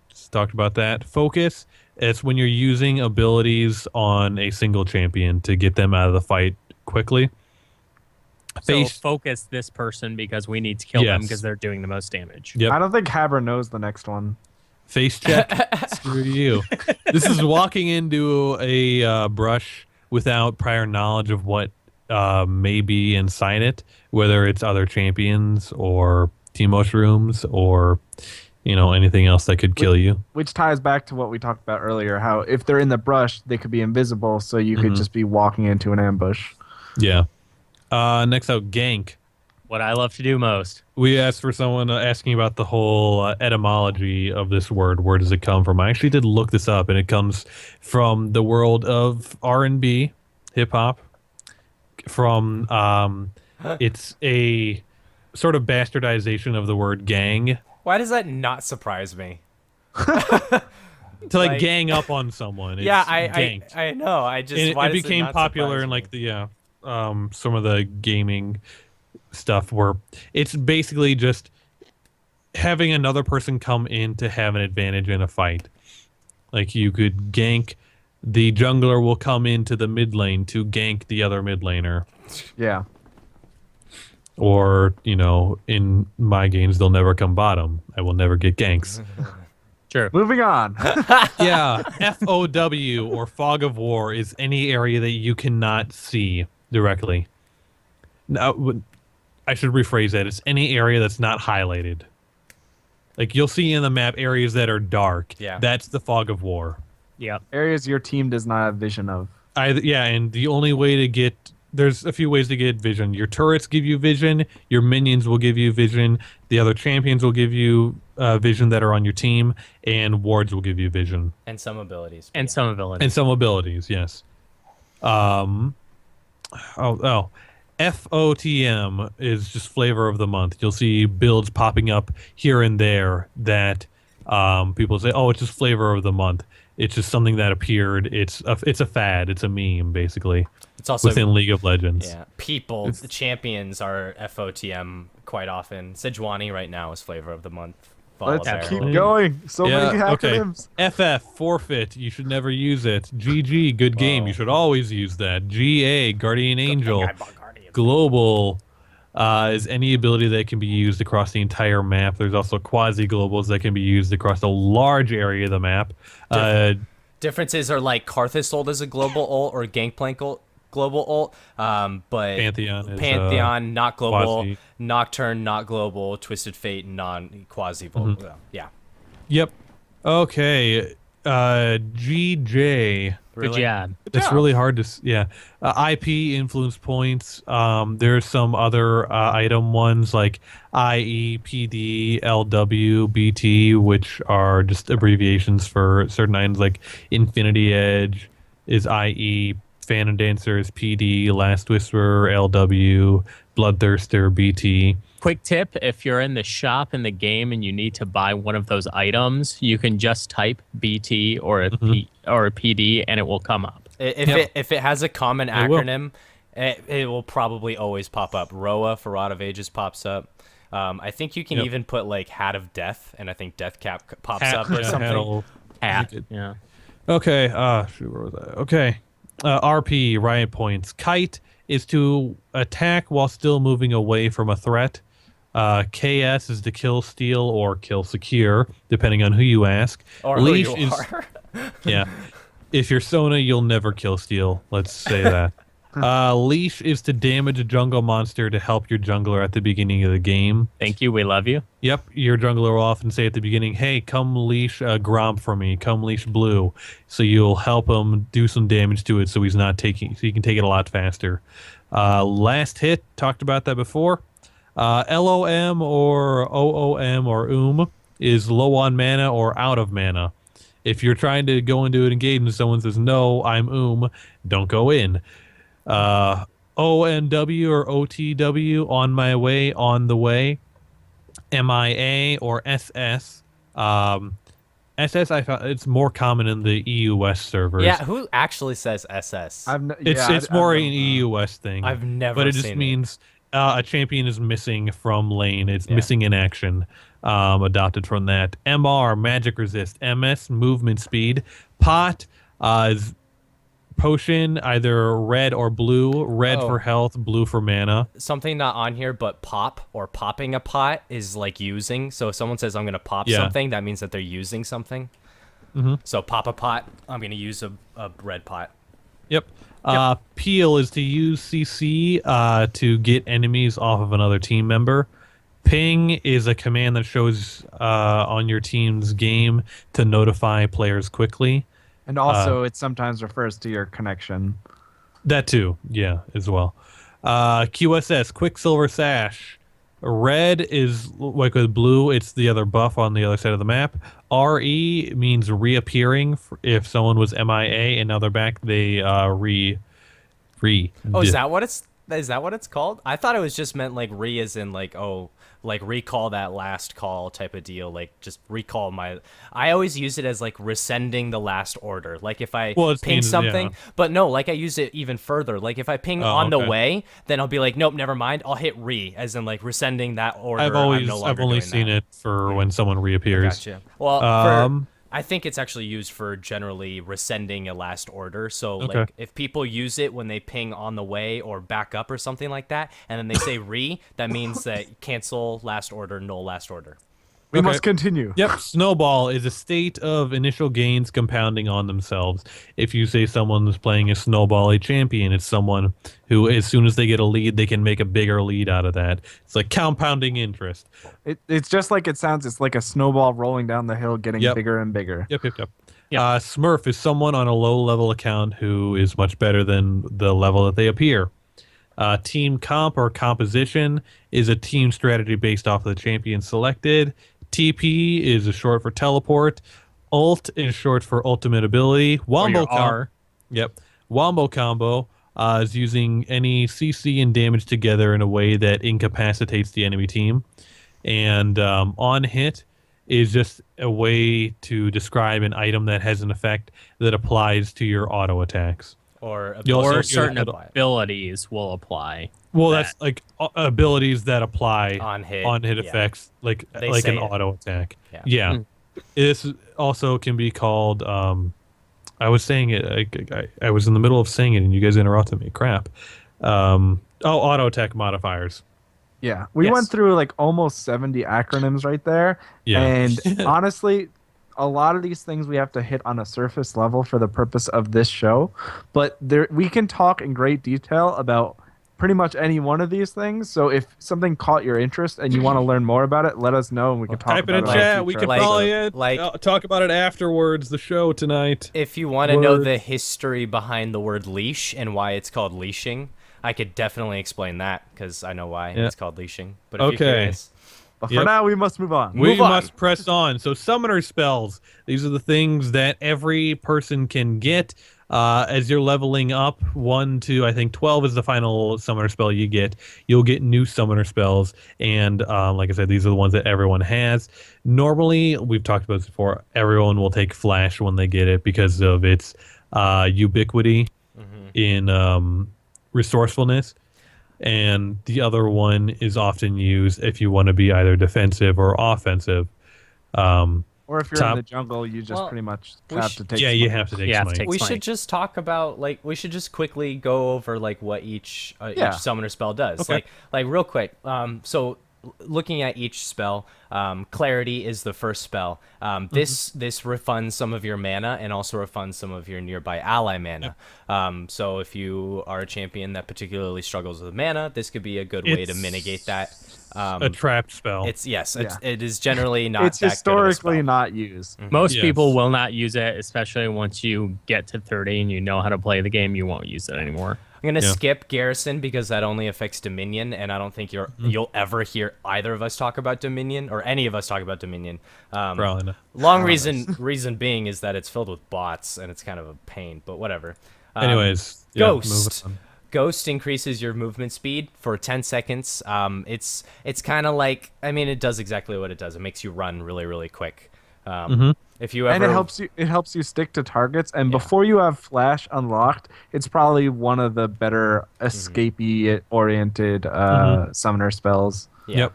Speaker 2: just talked about that. Focus, it's when you're using abilities on a single champion to get them out of the fight quickly.
Speaker 3: So focus this person because we need to kill them
Speaker 2: Yes.
Speaker 3: because they're doing the most damage.
Speaker 2: Yep.
Speaker 1: I don't think Haber knows the next one.
Speaker 2: Face check. Screw you. This is walking into a brush without prior knowledge of what may be inside it, whether it's other champions or team mushrooms or anything else that could kill you.
Speaker 1: Which ties back to what we talked about earlier, how if they're in the brush, they could be invisible, so you could just be walking into an ambush.
Speaker 2: Yeah. Next out, gank.
Speaker 3: What I love to do most.
Speaker 2: We asked for someone asking about the whole etymology of this word. Where does it come from? I actually did look this up, and it comes from the world of R&B, hip hop. From it's a sort of bastardization of the word gang
Speaker 4: Why does that not surprise me?
Speaker 2: to
Speaker 4: Like-
Speaker 2: gang up on someone. It's
Speaker 4: Yeah,
Speaker 2: ganked.
Speaker 4: I know. I just
Speaker 2: And
Speaker 4: why
Speaker 2: it
Speaker 4: does
Speaker 2: became
Speaker 4: not
Speaker 2: popular
Speaker 4: surprise
Speaker 2: in
Speaker 4: me?
Speaker 2: like the some of the gaming stuff where it's basically just having another person come in to have an advantage in a fight. Like you could gank, the jungler will come into the mid lane to gank the other mid laner.
Speaker 1: Yeah.
Speaker 2: Or, in my games, they'll never come bottom. I will never get ganks.
Speaker 3: Sure.
Speaker 1: Moving on.
Speaker 2: Yeah, FOW or fog of war is any area that you cannot see directly. Now, I should rephrase that. It's any area that's not highlighted. Like you'll see in the map areas that are dark.
Speaker 4: Yeah.
Speaker 2: That's the fog of war.
Speaker 3: Yep.
Speaker 1: Areas your team does not have vision of.
Speaker 2: And the only way to get there's a few ways to get vision. Your turrets give you vision. Your minions will give you vision. The other champions will give you vision that are on your team, and wards will give you vision
Speaker 4: and some abilities.
Speaker 3: And some ability.
Speaker 2: and some abilities. Yes. FOTM is just flavor of the month. You'll see builds popping up here and there that people say, "Oh, it's just flavor of the month." It's just something that appeared. It's a fad. It's a meme, basically.
Speaker 4: It's also
Speaker 2: within League of Legends.
Speaker 4: Yeah, the champions are FOTM quite often. Sejuani right now is flavor of the month.
Speaker 1: Let's
Speaker 4: Volibear.
Speaker 1: keep going. So many
Speaker 2: okay.
Speaker 1: acronyms.
Speaker 2: FF, forfeit. You should never use it. GG, good game. You should always use that. GA, Guardian Angel. Global is any ability that can be used across the entire map. There's also quasi-globals that can be used across a large area of the map.
Speaker 4: Differences are like Karthus ult as a global ult or Gangplank ult, global ult, but
Speaker 2: Pantheon is
Speaker 4: not global,
Speaker 2: quasi.
Speaker 4: Nocturne not global, Twisted Fate non-quasi. Yeah.
Speaker 2: Yep. Okay. GJ.
Speaker 3: Good job.
Speaker 2: It's really hard to IP influence points. There's some other item ones like IE, PD, LW, BT, which are just abbreviations for certain items like Infinity Edge, is i.e. Fan and Dancers, PD, Last Whisperer, LW, Bloodthirster, BT.
Speaker 3: Quick tip, if you're in the shop in the game and you need to buy one of those items, you can just type BT or a PD and it will come up.
Speaker 4: If it has a common
Speaker 2: It will.
Speaker 4: acronym, it will probably always pop up. ROA for Rod of Ages pops up. I think you can even put like Hat of Death, and I think Death Cap pops up or something.
Speaker 3: Hat. Yeah.
Speaker 2: Okay, shoot, where was that? Okay. RP, Riot Points. Kite is to attack while still moving away from a threat. KS is to kill, steal, or kill secure, depending on who you ask.
Speaker 4: Or
Speaker 2: Leash
Speaker 4: who you
Speaker 2: is,
Speaker 4: are.
Speaker 2: yeah. If you're Sona, you'll never kill, steal. Let's say that. Leash is to damage a jungle monster to help your jungler at the beginning of the game.
Speaker 3: Thank you. We love you.
Speaker 2: Yep, your jungler will often say at the beginning, hey, come leash Gromp for me, come leash Blue. So you'll help him do some damage to it so he's not taking, so you can take it a lot faster. Last hit, talked about that before. LOM or OOM or is low on mana or out of mana. If you're trying to go into an engagement and someone says, no, I'm don't go in. ONW or OTW, on my way, on the way. MIA or SS. SS, I found it's more common in the EU West servers.
Speaker 4: Yeah, who actually says SS?
Speaker 2: It's more an EU West thing.
Speaker 4: I've never
Speaker 2: but it
Speaker 4: seen
Speaker 2: just means a champion is missing from lane. It's missing in action. Adopted from that. MR, Magic Resist. MS, Movement Speed. Pot is potion, either red or blue. Red for health, blue for mana.
Speaker 4: Something not on here, but pop or popping a pot is like using. So if someone says I'm going to pop something, that means that they're using something. So pop a pot, I'm going to use a red pot.
Speaker 2: Yep. Peel is to use CC to get enemies off of another team member. Ping is a command that shows on your team's game to notify players quickly.
Speaker 1: And also, it sometimes refers to your connection.
Speaker 2: That too, yeah, as well. QSS, Quicksilver Sash. Red is like with blue, it's the other buff on the other side of the map. RE means reappearing. If someone was MIA and now they're back, they re.
Speaker 4: Oh, is that what it's called? I thought it was just meant like re as in like, oh, like recall that last call type of deal. Like just recall I always use it as like rescinding the last order. Like if I ping something, but no, like I use it even further. Like if I ping on the way, then I'll be like, nope, never mind. I'll hit re as in like rescinding that order.
Speaker 2: I've only seen it for when someone reappears.
Speaker 4: Gotcha. Well, I think it's actually used for generally rescinding a last order. So like if people use it when they ping on the way or back up or something like that, and then they say re, that means that cancel last order, null last order.
Speaker 1: We must continue.
Speaker 2: Yep. Snowball is a state of initial gains compounding on themselves. If you say someone's playing a Snowball champion, it's someone who, as soon as they get a lead, they can make a bigger lead out of that. It's like compounding interest.
Speaker 1: It's just like it sounds. It's like a snowball rolling down the hill, getting bigger and bigger.
Speaker 2: Yep. Smurf is someone on a low-level account who is much better than the level that they appear. Team comp or composition is a team strategy based off of the champion selected. TP is a short for teleport. Ult is short for ultimate ability. Wombo combo is using any CC and damage together in a way that incapacitates the enemy team. And on hit is just a way to describe an item that has an effect that applies to your auto attacks.
Speaker 3: Or certain abilities will apply.
Speaker 2: Well, that's like abilities that apply
Speaker 4: on hit
Speaker 2: effects, like an auto attack. Yeah. This also can be called. I was saying it. I was in the middle of saying it, and you guys interrupted me. Crap. Auto attack modifiers.
Speaker 1: Yeah, we went through like almost 70 acronyms right there. Yeah, and honestly, a lot of these things we have to hit on a surface level for the purpose of this show, but we can talk in great detail about pretty much any one of these things. So if something caught your interest and you want to learn more about it, let us know and we can talk about it.
Speaker 2: Type in a chat. We can follow talk about it afterwards. The show tonight.
Speaker 4: If you want to know the history behind the word leash and why it's called leashing, I could definitely explain that because I know why it's called leashing. But if you're curious.
Speaker 1: But for now, we must move on.
Speaker 2: We must press on. So summoner spells. These are the things that every person can get. As you're leveling up, 1 to I think 12 is the final summoner spell you get. You'll get new summoner spells, and like I said, these are the ones that everyone has. Normally, we've talked about this before. Everyone will take Flash when they get it because of its ubiquity in resourcefulness. And the other one is often used if you want to be either defensive or offensive.
Speaker 1: Or if you're in the jungle, you just pretty much have to take.
Speaker 2: Yeah, you have to take smite.
Speaker 4: We should just talk about we should just quickly go over what each summoner spell does.
Speaker 2: Okay.
Speaker 4: Like real quick. So looking at each spell, Clarity is the first spell. This refunds some of your mana and also refunds some of your nearby ally mana. So if you are a champion that particularly struggles with mana, this could be a good way to mitigate that.
Speaker 2: A trapped spell.
Speaker 4: It is generally not.
Speaker 1: It's
Speaker 4: that
Speaker 1: historically
Speaker 4: good of a spell.
Speaker 1: not used.
Speaker 3: Most people will not use it, especially once you get to 30 and you know how to play the game. You won't use it anymore.
Speaker 4: I'm gonna skip Garrison because that only affects Dominion, and I don't think you'll ever hear either of us talk about Dominion or any of us talk about Dominion.
Speaker 2: Probably not.
Speaker 4: Long reason being is that it's filled with bots and it's kind of a pain, but whatever.
Speaker 2: Anyways,
Speaker 4: Ghost. Ghost increases your movement speed for 10 seconds. It's kind of like, I mean, it does exactly what it does. It makes you run really, really quick. If you ever,
Speaker 1: and it helps you stick to targets. And before you have Flash unlocked, it's probably one of the better escapey oriented summoner spells.
Speaker 4: Yep.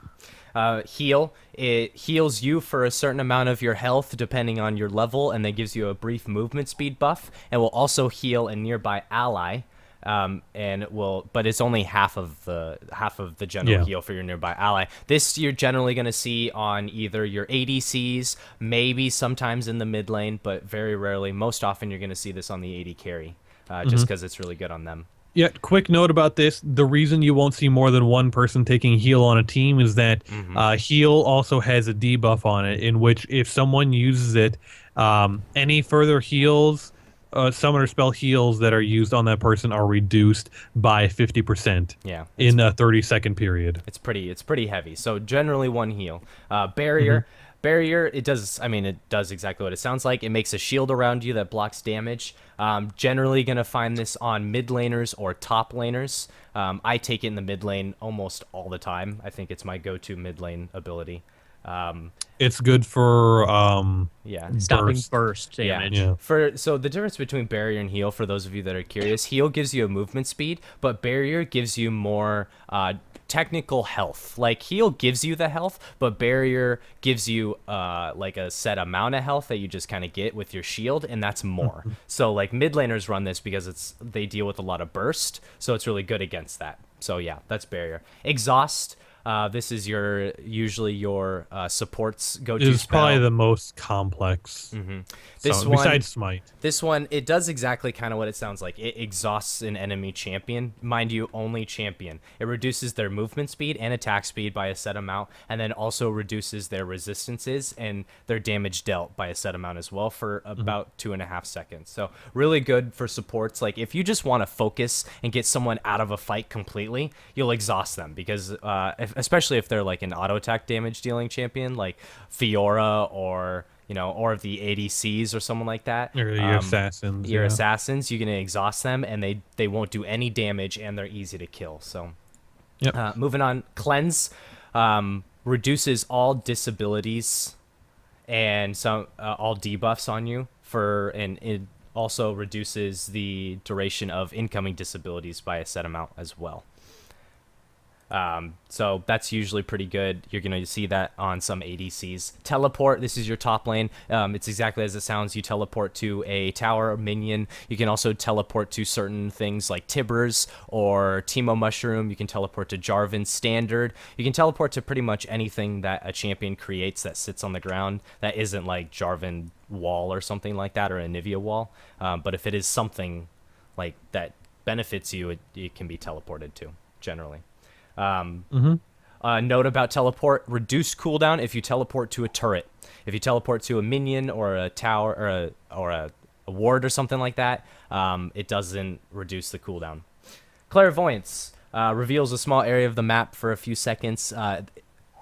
Speaker 4: Heal. It heals you for a certain amount of your health depending on your level, and then gives you a brief movement speed buff, and will also heal a nearby ally. But it's only half of the general heal for your nearby ally. This you're generally going to see on either your ADCs, maybe sometimes in the mid lane, but very rarely. Most often you're going to see this on the AD carry, just because it's really good on them.
Speaker 2: Yeah, quick note about this. The reason you won't see more than one person taking heal on a team is that heal also has a debuff on it, in which if someone uses it, any further heals, summoner spell heals that are used on that person are reduced by 50%.
Speaker 4: Yeah,
Speaker 2: in a 30-second period.
Speaker 4: It's pretty heavy. So generally one heal. Barrier. Barrier, it does exactly what it sounds like. It makes a shield around you that blocks damage. Generally going to find this on mid laners or top laners. I take it in the mid lane almost all the time. I think it's my go-to mid lane ability.
Speaker 2: It's good for
Speaker 3: stopping burst damage.
Speaker 4: So the difference between barrier and heal, for those of you that are curious, heal gives you a movement speed, but barrier gives you more technical health. Like heal gives you the health, but barrier gives you like a set amount of health that you just kind of get with your shield, and that's more. So like mid laners run this because they deal with a lot of burst, so it's really good against that. So yeah, that's barrier. Exhaust. This is usually your support's go-to spell.
Speaker 2: It's probably the most complex. Besides Smite.
Speaker 4: This one, it does exactly kind of what it sounds like. It exhausts an enemy champion. Mind you, only champion. It reduces their movement speed and attack speed by a set amount, and then also reduces their resistances and their damage dealt by a set amount as well for about 2.5 seconds. So really good for supports. Like if you just want to focus and get someone out of a fight completely, you'll exhaust them because especially if they're like an auto attack damage dealing champion like Fiora or the ADCs or someone like that.
Speaker 2: Or your assassins.
Speaker 4: Your assassins, you're gonna exhaust them and they won't do any damage and they're easy to kill. So moving on, Cleanse reduces all disabilities and some all debuffs on you and it also reduces the duration of incoming disabilities by a set amount as well. So that's usually pretty good. You're going to see that on some ADCs. Teleport, this is your top lane. It's exactly as it sounds. You teleport to a tower or minion. You can also teleport to certain things like Tibbers or Teemo Mushroom. You can teleport to Jarvan Standard. You can teleport to pretty much anything that a champion creates that sits on the ground that isn't like Jarvan Wall or something like that, or a Nivea Wall. But if it is something like that benefits you, it can be teleported to, generally. Note about teleport: reduced cooldown if you teleport to a turret. If you teleport to a minion or a tower or a ward or something like that, it doesn't reduce the cooldown. Clairvoyance reveals a small area of the map for a few seconds.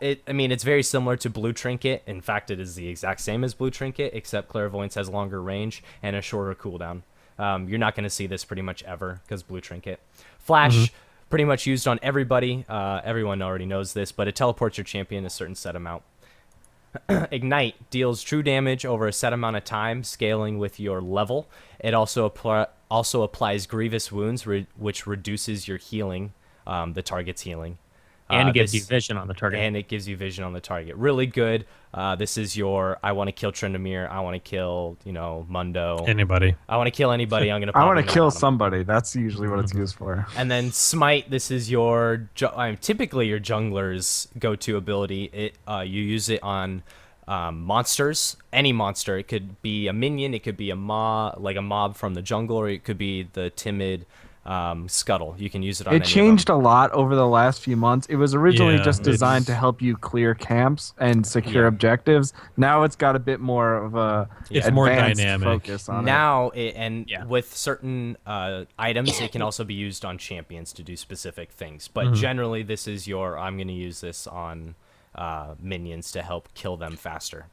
Speaker 4: It's very similar to Blue Trinket. In fact, it is the exact same as Blue Trinket, except Clairvoyance has longer range and a shorter cooldown. You're not going to see this pretty much ever because blue trinket. Flash, pretty much used on everybody. Everyone already knows this, but it teleports your champion a certain set amount. Ignite deals true damage over a set amount of time, scaling with your level. It also applies grievous wounds, which reduces your healing, the target's healing.
Speaker 3: And it gives you vision on the target.
Speaker 4: And it gives you vision on the target. Really good. This is your, I want to kill Tryndamere. I want to kill, Mundo.
Speaker 2: Anybody.
Speaker 4: I want to kill anybody. I'm going to
Speaker 1: I want to kill somebody. That's usually what it's used for.
Speaker 4: And then Smite, this is your, typically your jungler's go-to ability. You use it on monsters, any monster. It could be a minion. It could be a mob from the jungle, or it could be the timid Scuttle. You can use it on
Speaker 1: it changed a lot over the last few months. It was originally just designed to help you clear camps and secure objectives. Now it's got a bit more of a
Speaker 2: more dynamic
Speaker 1: focus on
Speaker 4: now with certain items it can also be used on champions to do specific things, but generally this is your, I'm going to use this on minions to help kill them faster.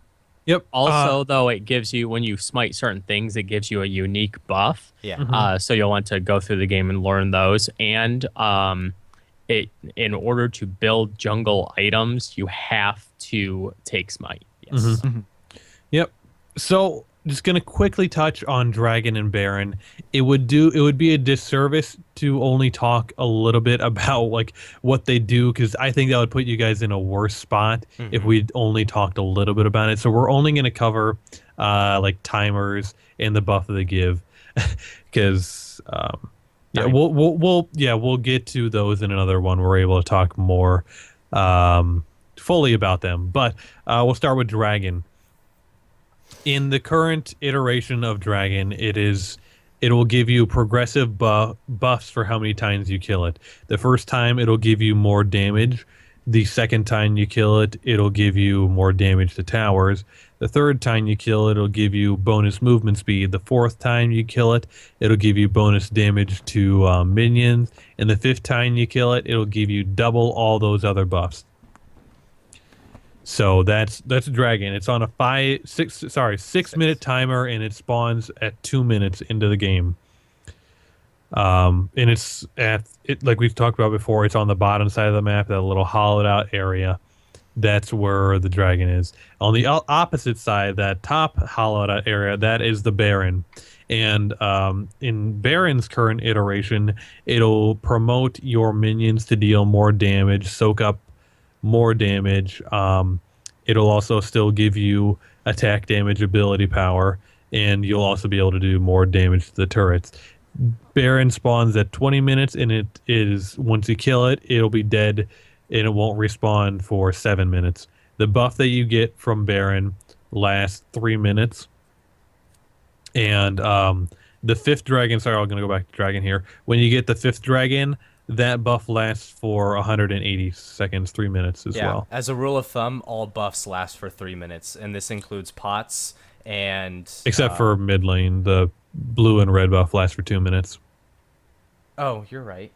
Speaker 2: Yep.
Speaker 3: Also, though, it gives you, when you smite certain things, it gives you a unique buff.
Speaker 4: Yeah.
Speaker 3: So you'll want to go through the game and learn those. And in order to build jungle items, you have to take smite.
Speaker 4: Yes.
Speaker 2: Yep. So just gonna quickly touch on Dragon and Baron. It would be a disservice to only talk a little bit about like what they do, because I think that would put you guys in a worse spot if we only talked a little bit about it. So we're only gonna cover like timers and the buff that they give, because we'll get to those in another one. We're able to talk more fully about them, but we'll start with Dragon. In the current iteration of Dragon, it will give you progressive buffs for how many times you kill it. The first time, it'll give you more damage. The second time you kill it, it'll give you more damage to towers. The third time you kill it, it'll give you bonus movement speed. The fourth time you kill it, it'll give you bonus damage to minions. And the fifth time you kill it, it'll give you double all those other buffs. So that's Dragon. It's on a 6 minute timer, and it spawns at 2 minutes into the game. And it's like we've talked about before. It's on the bottom side of the map, that little hollowed out area. That's where the Dragon is. On the opposite side, that top hollowed out area, that is the Baron. And in Baron's current iteration, it'll promote your minions to deal more damage, soak up more damage. It'll also still give you attack damage ability power, and you'll also be able to do more damage to the turrets. Baron spawns at 20 minutes, and it is, once you kill it, it'll be dead, and it won't respawn for 7 minutes. The buff that you get from Baron lasts 3 minutes, and the fifth dragon, sorry, I'm going to go back to Dragon here. When you get the fifth dragon, that buff lasts for 180 seconds, 3 minutes as well.
Speaker 4: As a rule of thumb, all buffs last for 3 minutes, and this includes pots and...
Speaker 2: Except for mid lane, the blue and red buff lasts for 2 minutes.
Speaker 4: Oh, you're right.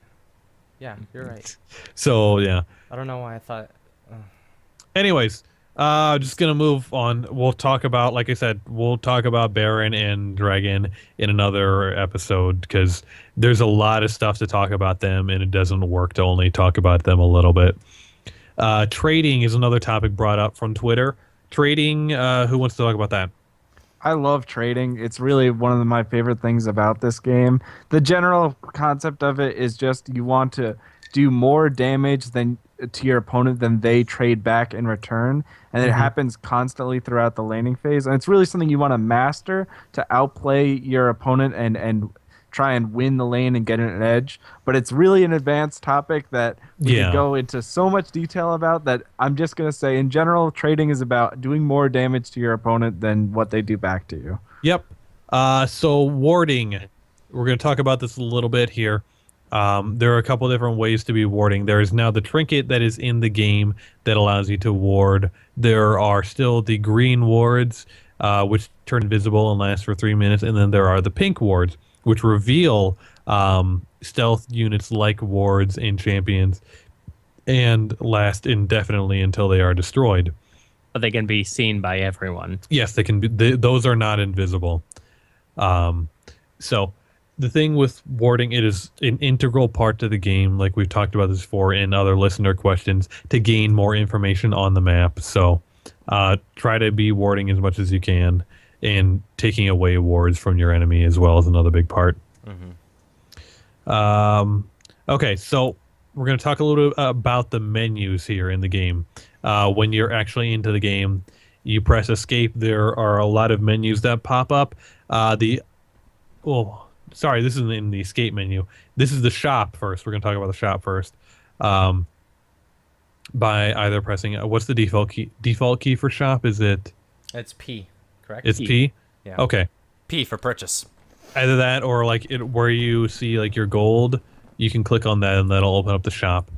Speaker 4: Yeah, you're right.
Speaker 2: So, yeah.
Speaker 4: I don't know why I thought...
Speaker 2: Anyways, just going to move on. We'll talk about, like I said, we'll talk about Baron and Dragon in another episode, because there's a lot of stuff to talk about them, and it doesn't work to only talk about them a little bit. Trading is another topic brought up from Twitter. Trading, who wants to talk about that?
Speaker 1: I love trading. It's really one of my favorite things about this game. The general concept of it is just you want to do more damage to your opponent than they trade back in return, and it happens constantly throughout the laning phase, and it's really something you want to master to outplay your opponent and try and win the lane and get an edge. But it's really an advanced topic that we could go into so much detail about, that I'm just going to say in general, trading is about doing more damage to your opponent than what they do back to you.
Speaker 2: Yep. So warding, we're going to talk about this a little bit here. There are a couple different ways to be warding. There is now the trinket that is in the game that allows you to ward. There are still the green wards, which turn invisible and last for 3 minutes. And then there are the pink wards, which reveal stealth units like wards in champions and last indefinitely until they are destroyed.
Speaker 3: But they can be seen by everyone.
Speaker 2: Yes, they can be. Those are not invisible. So the thing with warding, it is an integral part to the game, like we've talked about this before in other listener questions, to gain more information on the map. So try to be warding as much as you can, and taking away wards from your enemy as well is another big part. Okay, so we're going to talk a little bit about the menus here in the game. When you're actually into the game, you press escape. There are a lot of menus that pop up. This isn't in the escape menu. This is the shop first. We're going to talk about the shop first. By either pressing, what's the default key? Default key for shop? Is it?
Speaker 4: It's P, correct?
Speaker 2: It's P?
Speaker 4: Yeah.
Speaker 2: Okay.
Speaker 4: P for purchase.
Speaker 2: Either that or like where you see like your gold, you can click on that and that'll open up the shop.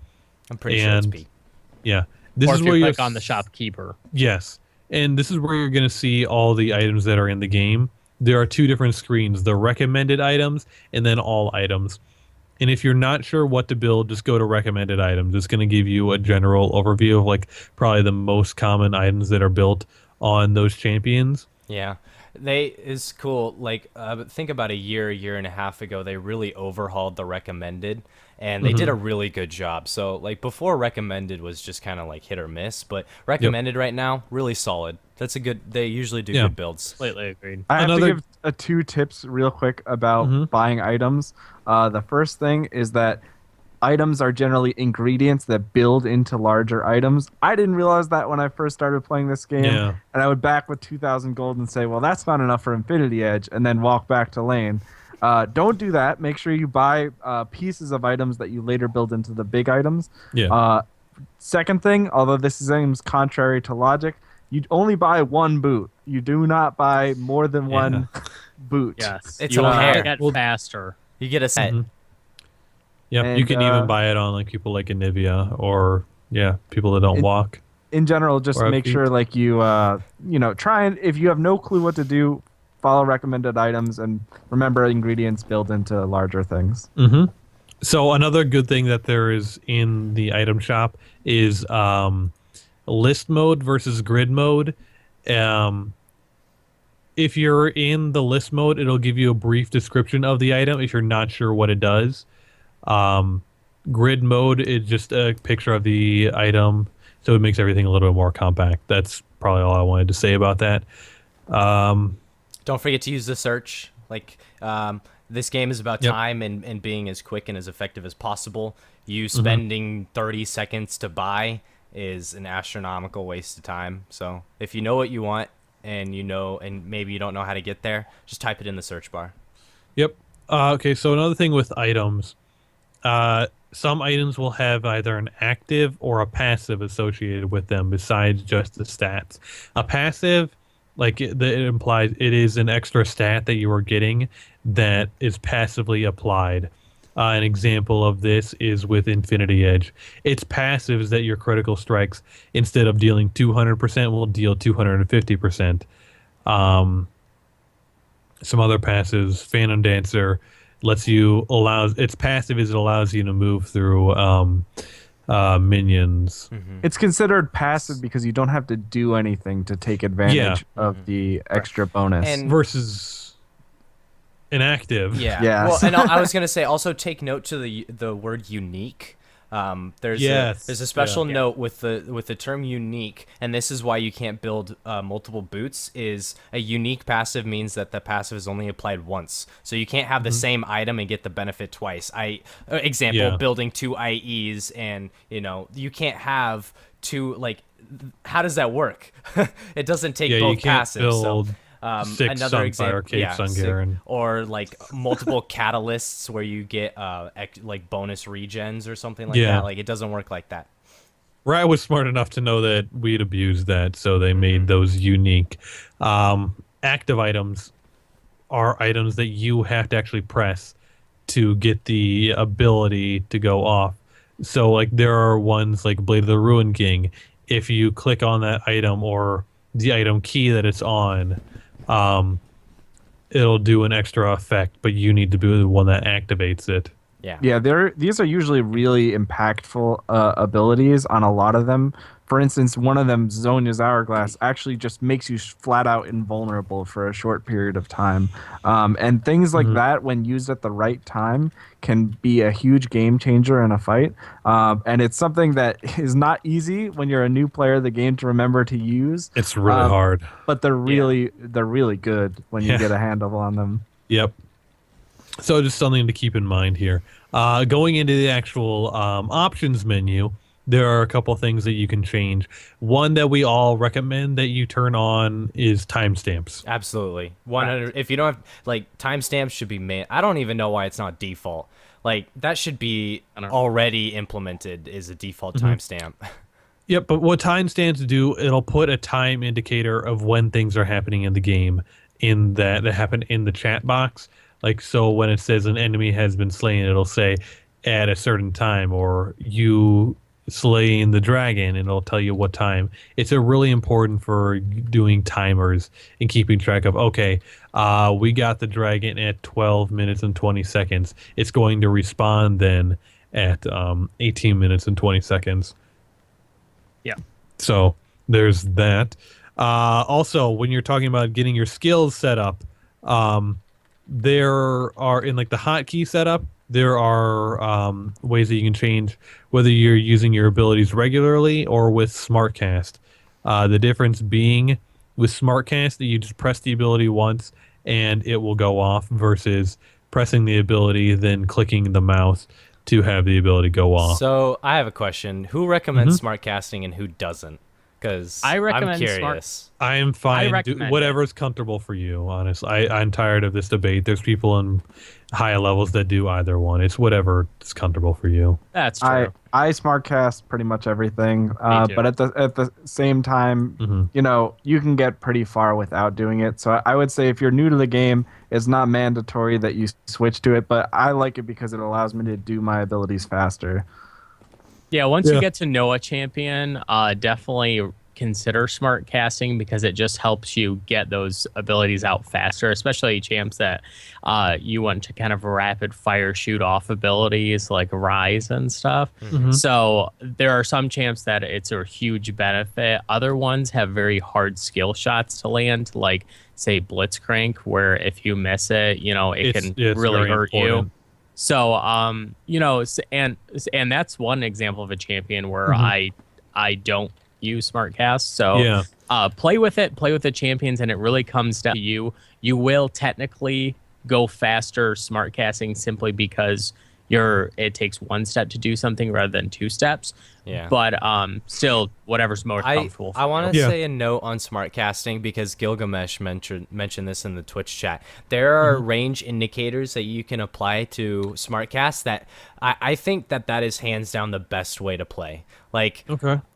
Speaker 4: I'm pretty sure it's P.
Speaker 2: Yeah. This
Speaker 3: or
Speaker 2: is
Speaker 3: if
Speaker 2: where
Speaker 3: you
Speaker 2: you
Speaker 3: click on the shopkeeper.
Speaker 2: Yes. And this is where you're going to see all the items that are in the game. There are two different screens, the recommended items and then all items. And if you're not sure what to build, just go to recommended items. It's going to give you a general overview of like probably the most common items that are built on those champions.
Speaker 4: Yeah. Is cool. Like, think about a year and a half ago, they really overhauled the recommended, and they did a really good job. So, like, before recommended was just kind of like hit or miss, but recommended right now, really solid. They usually do good builds.
Speaker 3: Completely agreed.
Speaker 1: I have to give 2 tips real quick about buying items. The first thing is that items are generally ingredients that build into larger items. I didn't realize that when I first started playing this game.
Speaker 2: Yeah.
Speaker 1: And I would back with 2,000 gold and say, well, that's not enough for Infinity Edge, and then walk back to lane. Don't do that. Make sure you buy pieces of items that you later build into the big items.
Speaker 2: Yeah.
Speaker 1: Second thing, although this seems contrary to logic, you only buy 1 boot. You do not buy more than 1 boot.
Speaker 3: Yes.
Speaker 4: It's
Speaker 3: you
Speaker 4: a
Speaker 3: will
Speaker 4: pair.
Speaker 3: get faster.
Speaker 4: You get a set.
Speaker 2: Yeah,
Speaker 1: And,
Speaker 2: you can even buy it on like people like Anivia or people that don't walk.
Speaker 1: In general, just
Speaker 2: Or
Speaker 1: make sure like you try and if you have no clue what to do, follow recommended items and remember ingredients build into larger things.
Speaker 2: So another good thing that there is in the item shop is list mode versus grid mode. If you're in the list mode, it'll give you a brief description of the item if you're not sure what it does. Grid mode is just a picture of the item, so it makes everything a little bit more compact. That's probably all I wanted to say about that.
Speaker 4: Don't forget to use the search. Like, this game is about time and being as quick and as effective as possible. You spending 30 seconds to buy is an astronomical waste of time. So if you know what you want and maybe you don't know how to get there, just type it in the search bar.
Speaker 2: Yep. Okay, so another thing with items. Some items will have either an active or a passive associated with them besides just the stats. A passive, like it implies it is an extra stat that you are getting that is passively applied. An example of this is with Infinity Edge. Its passive is that your critical strikes, instead of dealing 200%, will deal 250%. Some other passives, Phantom Dancer, its passive is it allows you to move through minions.
Speaker 1: It's considered passive because you don't have to do anything to take advantage of the extra bonus.
Speaker 4: And
Speaker 2: versus inactive.
Speaker 4: Yeah.
Speaker 1: Yes.
Speaker 4: Well, and I was gonna say also take note to the word unique. There's a special note with the term unique, and this is why you can't build multiple boots. Is a unique passive means that the passive is only applied once, so you can't have the same item and get the benefit twice. Building 2 IEs, and you can't have 2 like. How does that work? It doesn't take both passives.
Speaker 2: Build
Speaker 4: so.
Speaker 2: Six
Speaker 4: Another
Speaker 2: example,
Speaker 4: or like multiple catalysts where you get like bonus regens or something like that. Like it doesn't work like that.
Speaker 2: Riot was smart enough to know that we'd abuse that, so they made those unique. Active items are items that you have to actually press to get the ability to go off. So like there are ones like Blade of the Ruin King. If you click on that item or the item key that it's on, it'll do an extra effect, but you need to be the one that activates it.
Speaker 1: Yeah, these are usually really impactful abilities on a lot of them for instance, one of them, Zonya's Hourglass, actually just makes you flat out invulnerable for a short period of time. And things like that, when used at the right time, can be a huge game changer in a fight. And it's something that is not easy when you're a new player of the game to remember to use.
Speaker 2: It's really hard.
Speaker 1: But they're really good when you get a handle on them.
Speaker 2: Yep. So just something to keep in mind here. Going into the actual options menu, there are a couple things that you can change. One that we all recommend that you turn on is timestamps.
Speaker 4: Absolutely. 100. If you don't have, like, timestamps should be made. I don't even know why it's not default. Like, that should be already implemented as a default timestamp.
Speaker 2: Yep, but what timestamps do, it'll put a time indicator of when things are happening in the game that happen in the chat box. Like, so when it says an enemy has been slain, it'll say at a certain time, or you slaying the dragon, and it'll tell you what time. It's a really important for doing timers and keeping track of, okay, we got the dragon at 12 minutes and 20 seconds. It's going to respawn then at 18 minutes and 20 seconds.
Speaker 3: Yeah.
Speaker 2: So there's that. Also, when you're talking about getting your skills set up, there are, in like the hotkey setup, there are ways that you can change whether you're using your abilities regularly or with SmartCast. The difference being with SmartCast that you just press the ability once and it will go off, versus pressing the ability then clicking the mouse to have the ability go off.
Speaker 4: So I have a question. Who recommends SmartCasting and who doesn't? Because
Speaker 3: I recommend
Speaker 4: I'm curious.
Speaker 2: I am fine.
Speaker 3: recommend
Speaker 2: Whatever's comfortable for you, honestly. I'm tired of this debate. There's people in higher levels that do either one. It's whatever is comfortable for you.
Speaker 3: That's true.
Speaker 1: I SmartCast pretty much everything,
Speaker 3: too.
Speaker 1: but at the same time, you know, you can get pretty far without doing it. So I would say if you're new to the game, it's not mandatory that you switch to it, but I like it because it allows me to do my abilities faster.
Speaker 3: Yeah, once you get to know a champion, definitely consider smart casting, because it just helps you get those abilities out faster, especially champs that you want to kind of rapid fire shoot off abilities like Rise and stuff. So there are some champs that it's a huge benefit. Other ones have very hard skill shots to land, like say Blitzcrank, where if you miss it, you know, it can really hurt you. So, you know, and that's one example of a champion where I don't use SmartCast. So play with the champions, and it really comes down to you. You will technically go faster SmartCasting simply because it takes one step to do something rather than two steps. Yeah. But still, whatever's more comfortable.
Speaker 4: I want to say a note on SmartCasting, because Gilgamesh mentioned this in the Twitch chat. There are range indicators that you can apply to SmartCast that I think that is hands down the best way to play. Like,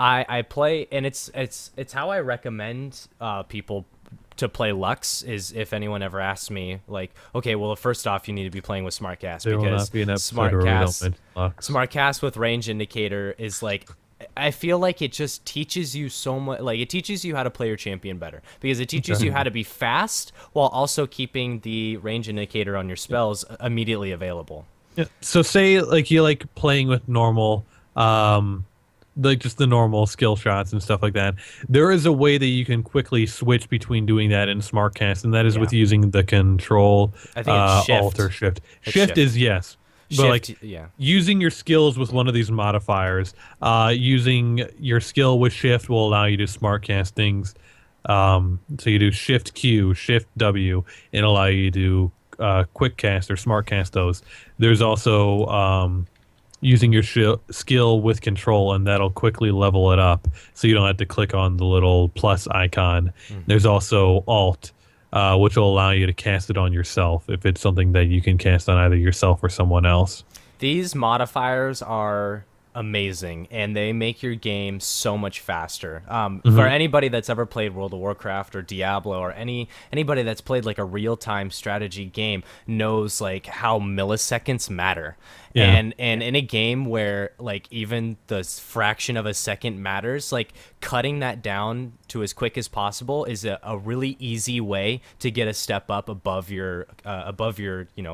Speaker 4: I play, and it's how I recommend people to play Lux, is if anyone ever asks me, like, okay, well, first off, you need to be playing with SmartCast, because SmartCast with range indicator is like, I feel like it just teaches you so much. Like, it teaches you how to play your champion better, because it teaches you how to be fast while also keeping the range indicator on your spells immediately available.
Speaker 2: Yeah. So say like you like playing with normal like just the normal skill shots and stuff like that. There is a way that you can quickly switch between doing that in SmartCast, and that is with using the control,
Speaker 4: I think it's shift.
Speaker 2: Alt or shift. Shift is yes. But
Speaker 4: Shift,
Speaker 2: like using your skills with one of these modifiers, using your skill with shift will allow you to SmartCast things. So you do shift Q, shift W, and allow you to quick cast or SmartCast those. There's also using your skill with control, and that'll quickly level it up, so you don't have to click on the little plus icon. There's also Alt, which will allow you to cast it on yourself if it's something that you can cast on either yourself or someone else.
Speaker 4: These modifiers are amazing, and they make your game so much faster. For anybody that's ever played World of Warcraft or Diablo, or anybody that's played like a real-time strategy game, knows like how milliseconds matter. And in a game where like even the fraction of a second matters, like cutting that down to as quick as possible is a really easy way to get a step up above your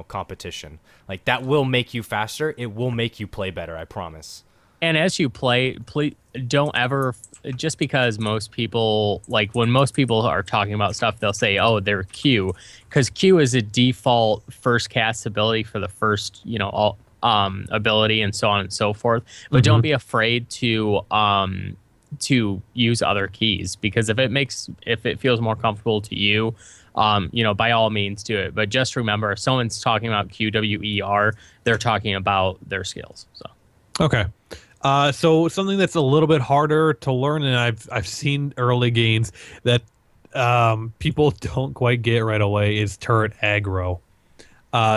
Speaker 4: competition. Like, that will make you faster. It will make you play better, I promise.
Speaker 3: And as you play, please don't ever, just because most people, like when most people are talking about stuff, they'll say, oh, they're Q, because Q is a default first cast ability for the first, all ability and so on and so forth. But don't be afraid to use other keys, because if it feels more comfortable to you, by all means do it. But just remember, if someone's talking about QWER, they're talking about their skills. So.
Speaker 2: Okay. So something that's a little bit harder to learn, and I've seen early gains that people don't quite get right away, is turret aggro.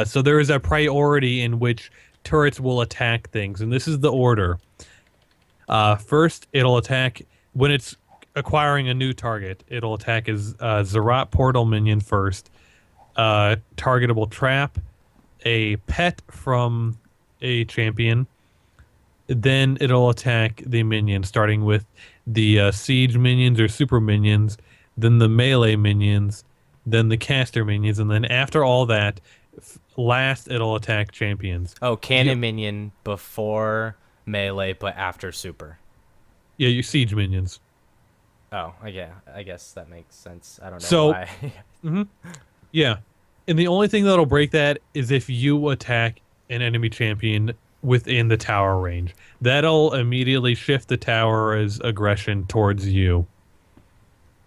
Speaker 2: So there is a priority in which turrets will attack things, and this is the order. First, it'll attack when it's acquiring a new target. It'll attack as Zerat Portal minion first, targetable trap, a pet from a champion. Then it'll attack the minions, starting with the siege minions or super minions, then the melee minions, then the caster minions, and then after all that, last it'll attack champions.
Speaker 4: Oh, cannon minion before melee, but after super.
Speaker 2: Yeah, your siege minions.
Speaker 4: Oh, yeah, I guess that makes sense. I don't know why.
Speaker 2: Yeah, and the only thing that'll break that is if you attack an enemy champion within the tower range. That'll immediately shift the tower's aggression towards you.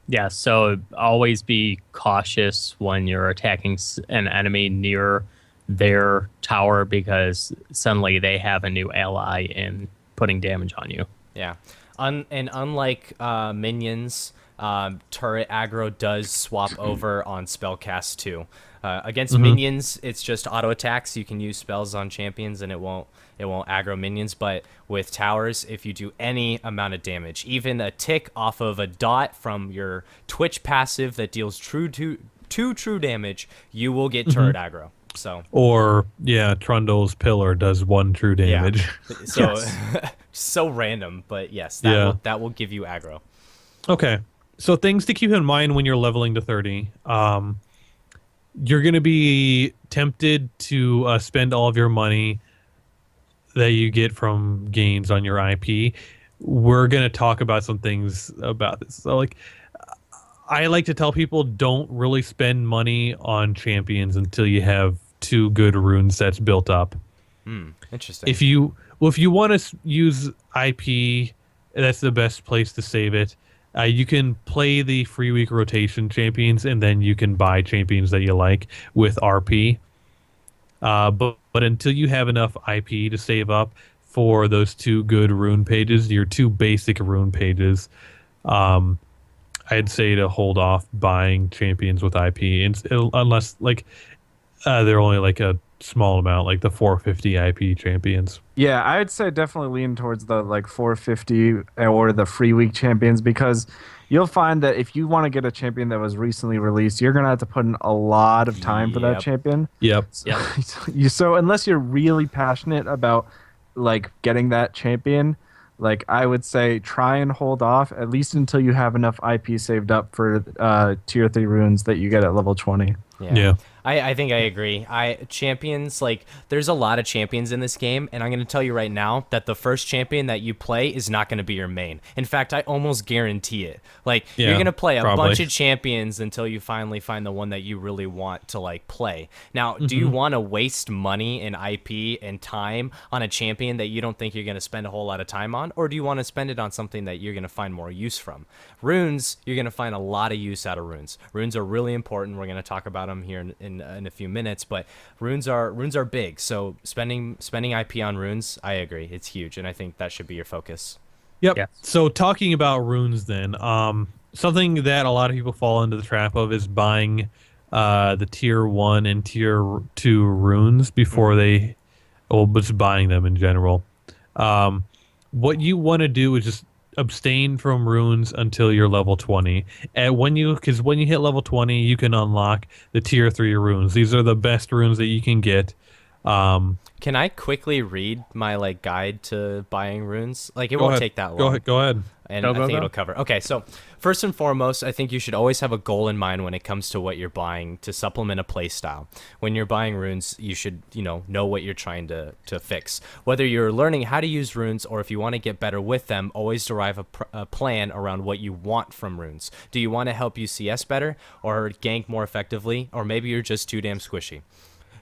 Speaker 3: Yeah, so always be cautious when you're attacking an enemy near their tower, because suddenly they have a new ally in putting damage on you.
Speaker 4: Yeah. And unlike minions, turret aggro does swap over on spellcast too. Against minions, it's just auto attacks. You can use spells on champions and it won't aggro minions. But with towers, if you do any amount of damage, even a tick off of a dot from your Twitch passive that deals two true damage, you will get turret aggro. So,
Speaker 2: or Trundle's pillar does 1 true damage.
Speaker 4: Yeah. So so random, but yes, that will give you aggro.
Speaker 2: Okay, so things to keep in mind when you're leveling to 30. You're going to be tempted to spend all of your money that you get from gains on your IP. We're going to talk about some things about this. So, I like to tell people, don't really spend money on champions until you have 2 good rune sets built up.
Speaker 4: Interesting.
Speaker 2: If you want to use IP, that's the best place to save it. You can play the free week rotation champions, and then you can buy champions that you like with RP. But until you have enough IP to save up for those 2 good rune pages, your 2 basic rune pages, I'd say to hold off buying champions with IP, unless they're only a small amount, like the 450 IP champions.
Speaker 1: Yeah, I'd say definitely lean towards the 450 or the free week champions, because you'll find that if you want to get a champion that was recently released, you're going to have to put in a lot of time for that champion.
Speaker 2: Yep.
Speaker 1: So unless you're really passionate about getting that champion, I would say try and hold off at least until you have enough IP saved up for tier 3 runes that you get at level 20.
Speaker 2: Yeah.
Speaker 4: I think I agree. Champions, there's a lot of champions in this game, and I'm going to tell you right now that the first champion that you play is not going to be your main. In fact, I almost guarantee it. You're going to play a bunch of champions until you finally find the one that you really want to play. Now, do you want to waste money and IP and time on a champion that you don't think you're going to spend a whole lot of time on, or do you want to spend it on something that you're going to find more use from? Runes, you're going to find a lot of use out of runes. Runes are really important. We're going to talk about them here in a few minutes, but runes are big. So spending IP on runes, I agree, it's huge, and I think that should be your focus.
Speaker 2: Yep.
Speaker 3: Yes.
Speaker 2: So talking about runes, then, something that a lot of people fall into the trap of is buying the tier 1 and tier 2 runes before just buying them in general. What you want to do is just abstain from runes until you're level 20. And when you hit level 20, you can unlock the tier 3 runes. These are the best runes that you can get.
Speaker 4: Can I quickly read my like guide to buying runes? Like it
Speaker 2: Go
Speaker 4: won't
Speaker 2: ahead.
Speaker 4: take that long.
Speaker 2: Go ahead. Go ahead.
Speaker 4: And
Speaker 3: Go,
Speaker 4: I
Speaker 3: go,
Speaker 4: think
Speaker 3: go.
Speaker 4: it'll cover. Okay, so first and foremost, I think you should always have a goal in mind when it comes to what you're buying to supplement a play style. When you're buying runes, you should, know what you're trying to fix. Whether you're learning how to use runes or if you want to get better with them, always derive a plan around what you want from runes. Do you want to help you CS better or gank more effectively, or maybe you're just too damn squishy?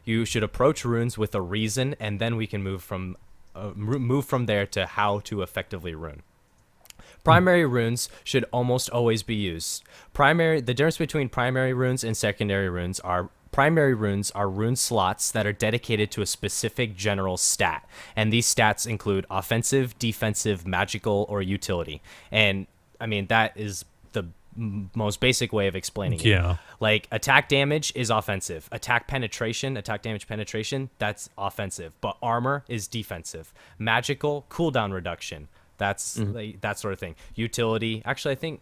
Speaker 4: You should approach runes with a reason, and then we can move from there to how to effectively rune. Primary runes should almost always be used. The difference between primary runes and secondary runes are primary runes are rune slots that are dedicated to a specific general stat. And these stats include offensive, defensive, magical, or utility. And I mean, that is the most basic way of explaining it.
Speaker 2: Yeah.
Speaker 4: Like attack damage is offensive. Attack damage penetration, that's offensive. But armor is defensive. Magical, cooldown reduction. That's like, that sort of thing. Utility, actually, I think,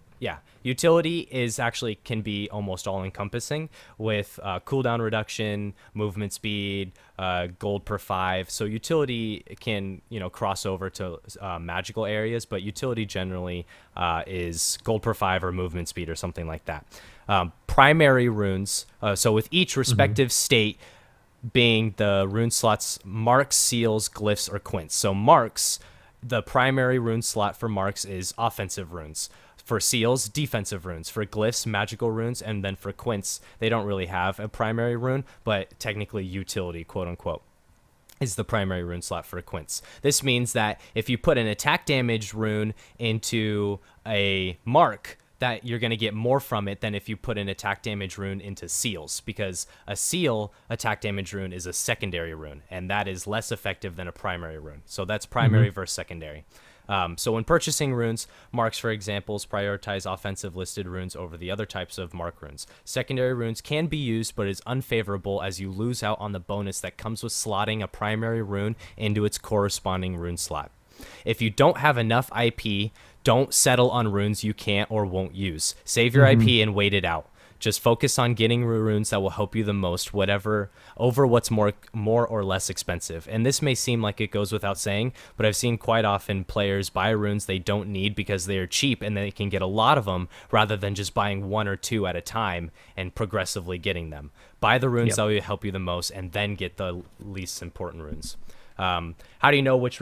Speaker 4: utility is actually can be almost all encompassing with cooldown reduction, movement speed, gold per 5. So utility can, cross over to magical areas, but utility generally is gold per 5 or movement speed or something like that. Primary runes, so with each respective state being the rune slots marks, seals, glyphs, or quints. So marks, the primary rune slot for marks is offensive runes. For seals, defensive runes. For glyphs, magical runes. And then for quints, they don't really have a primary rune, but technically utility, quote unquote, is the primary rune slot for quints. This means that if you put an attack damage rune into a mark, that you're going to get more from it than if you put an attack damage rune into seals, because a seal attack damage rune is a secondary rune, and that is less effective than a primary rune. So that's primary versus secondary. So when purchasing runes, marks, for examples, prioritize offensive listed runes over the other types of mark runes. Secondary runes can be used, but is unfavorable as you lose out on the bonus that comes with slotting a primary rune into its corresponding rune slot. If you don't have enough IP, don't settle on runes you can't or won't use. Save your IP and wait it out. Just focus on getting runes that will help you the most, over what's more or less expensive. And this may seem like it goes without saying, but I've seen quite often players buy runes they don't need because they are cheap and they can get a lot of them rather than just buying one or two at a time and progressively getting them. Buy the runes that will help you the most and then get the least important runes. How do you know which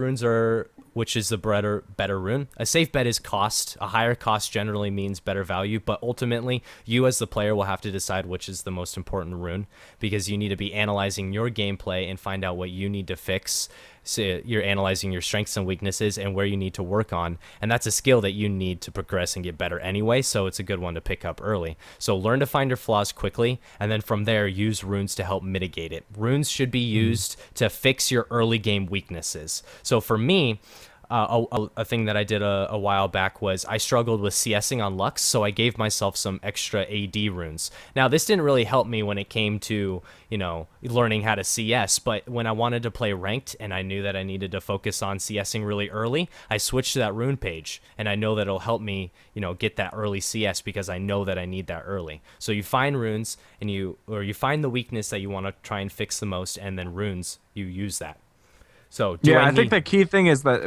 Speaker 4: is the better rune? A safe bet is cost. A higher cost generally means better value, but ultimately you as the player will have to decide which is the most important rune, because you need to be analyzing your gameplay and find out what you need to fix. So you're analyzing your strengths and weaknesses and where you need to work on, and that's a skill that you need to progress and get better anyway, so it's a good one to pick up early. So learn to find your flaws quickly, and then from there use runes to help mitigate it. Runes should be used to fix your early game weaknesses. So for me, a thing that I did a while back was I struggled with CSing on Lux, so I gave myself some extra AD runes. Now, this didn't really help me when it came to, learning how to CS, but when I wanted to play ranked and I knew that I needed to focus on CSing really early, I switched to that rune page, and I know that it'll help me, get that early CS because I know that I need that early. So you find runes and you find the weakness that you want to try and fix the most, and then runes, you use that. So
Speaker 1: I think the key thing is that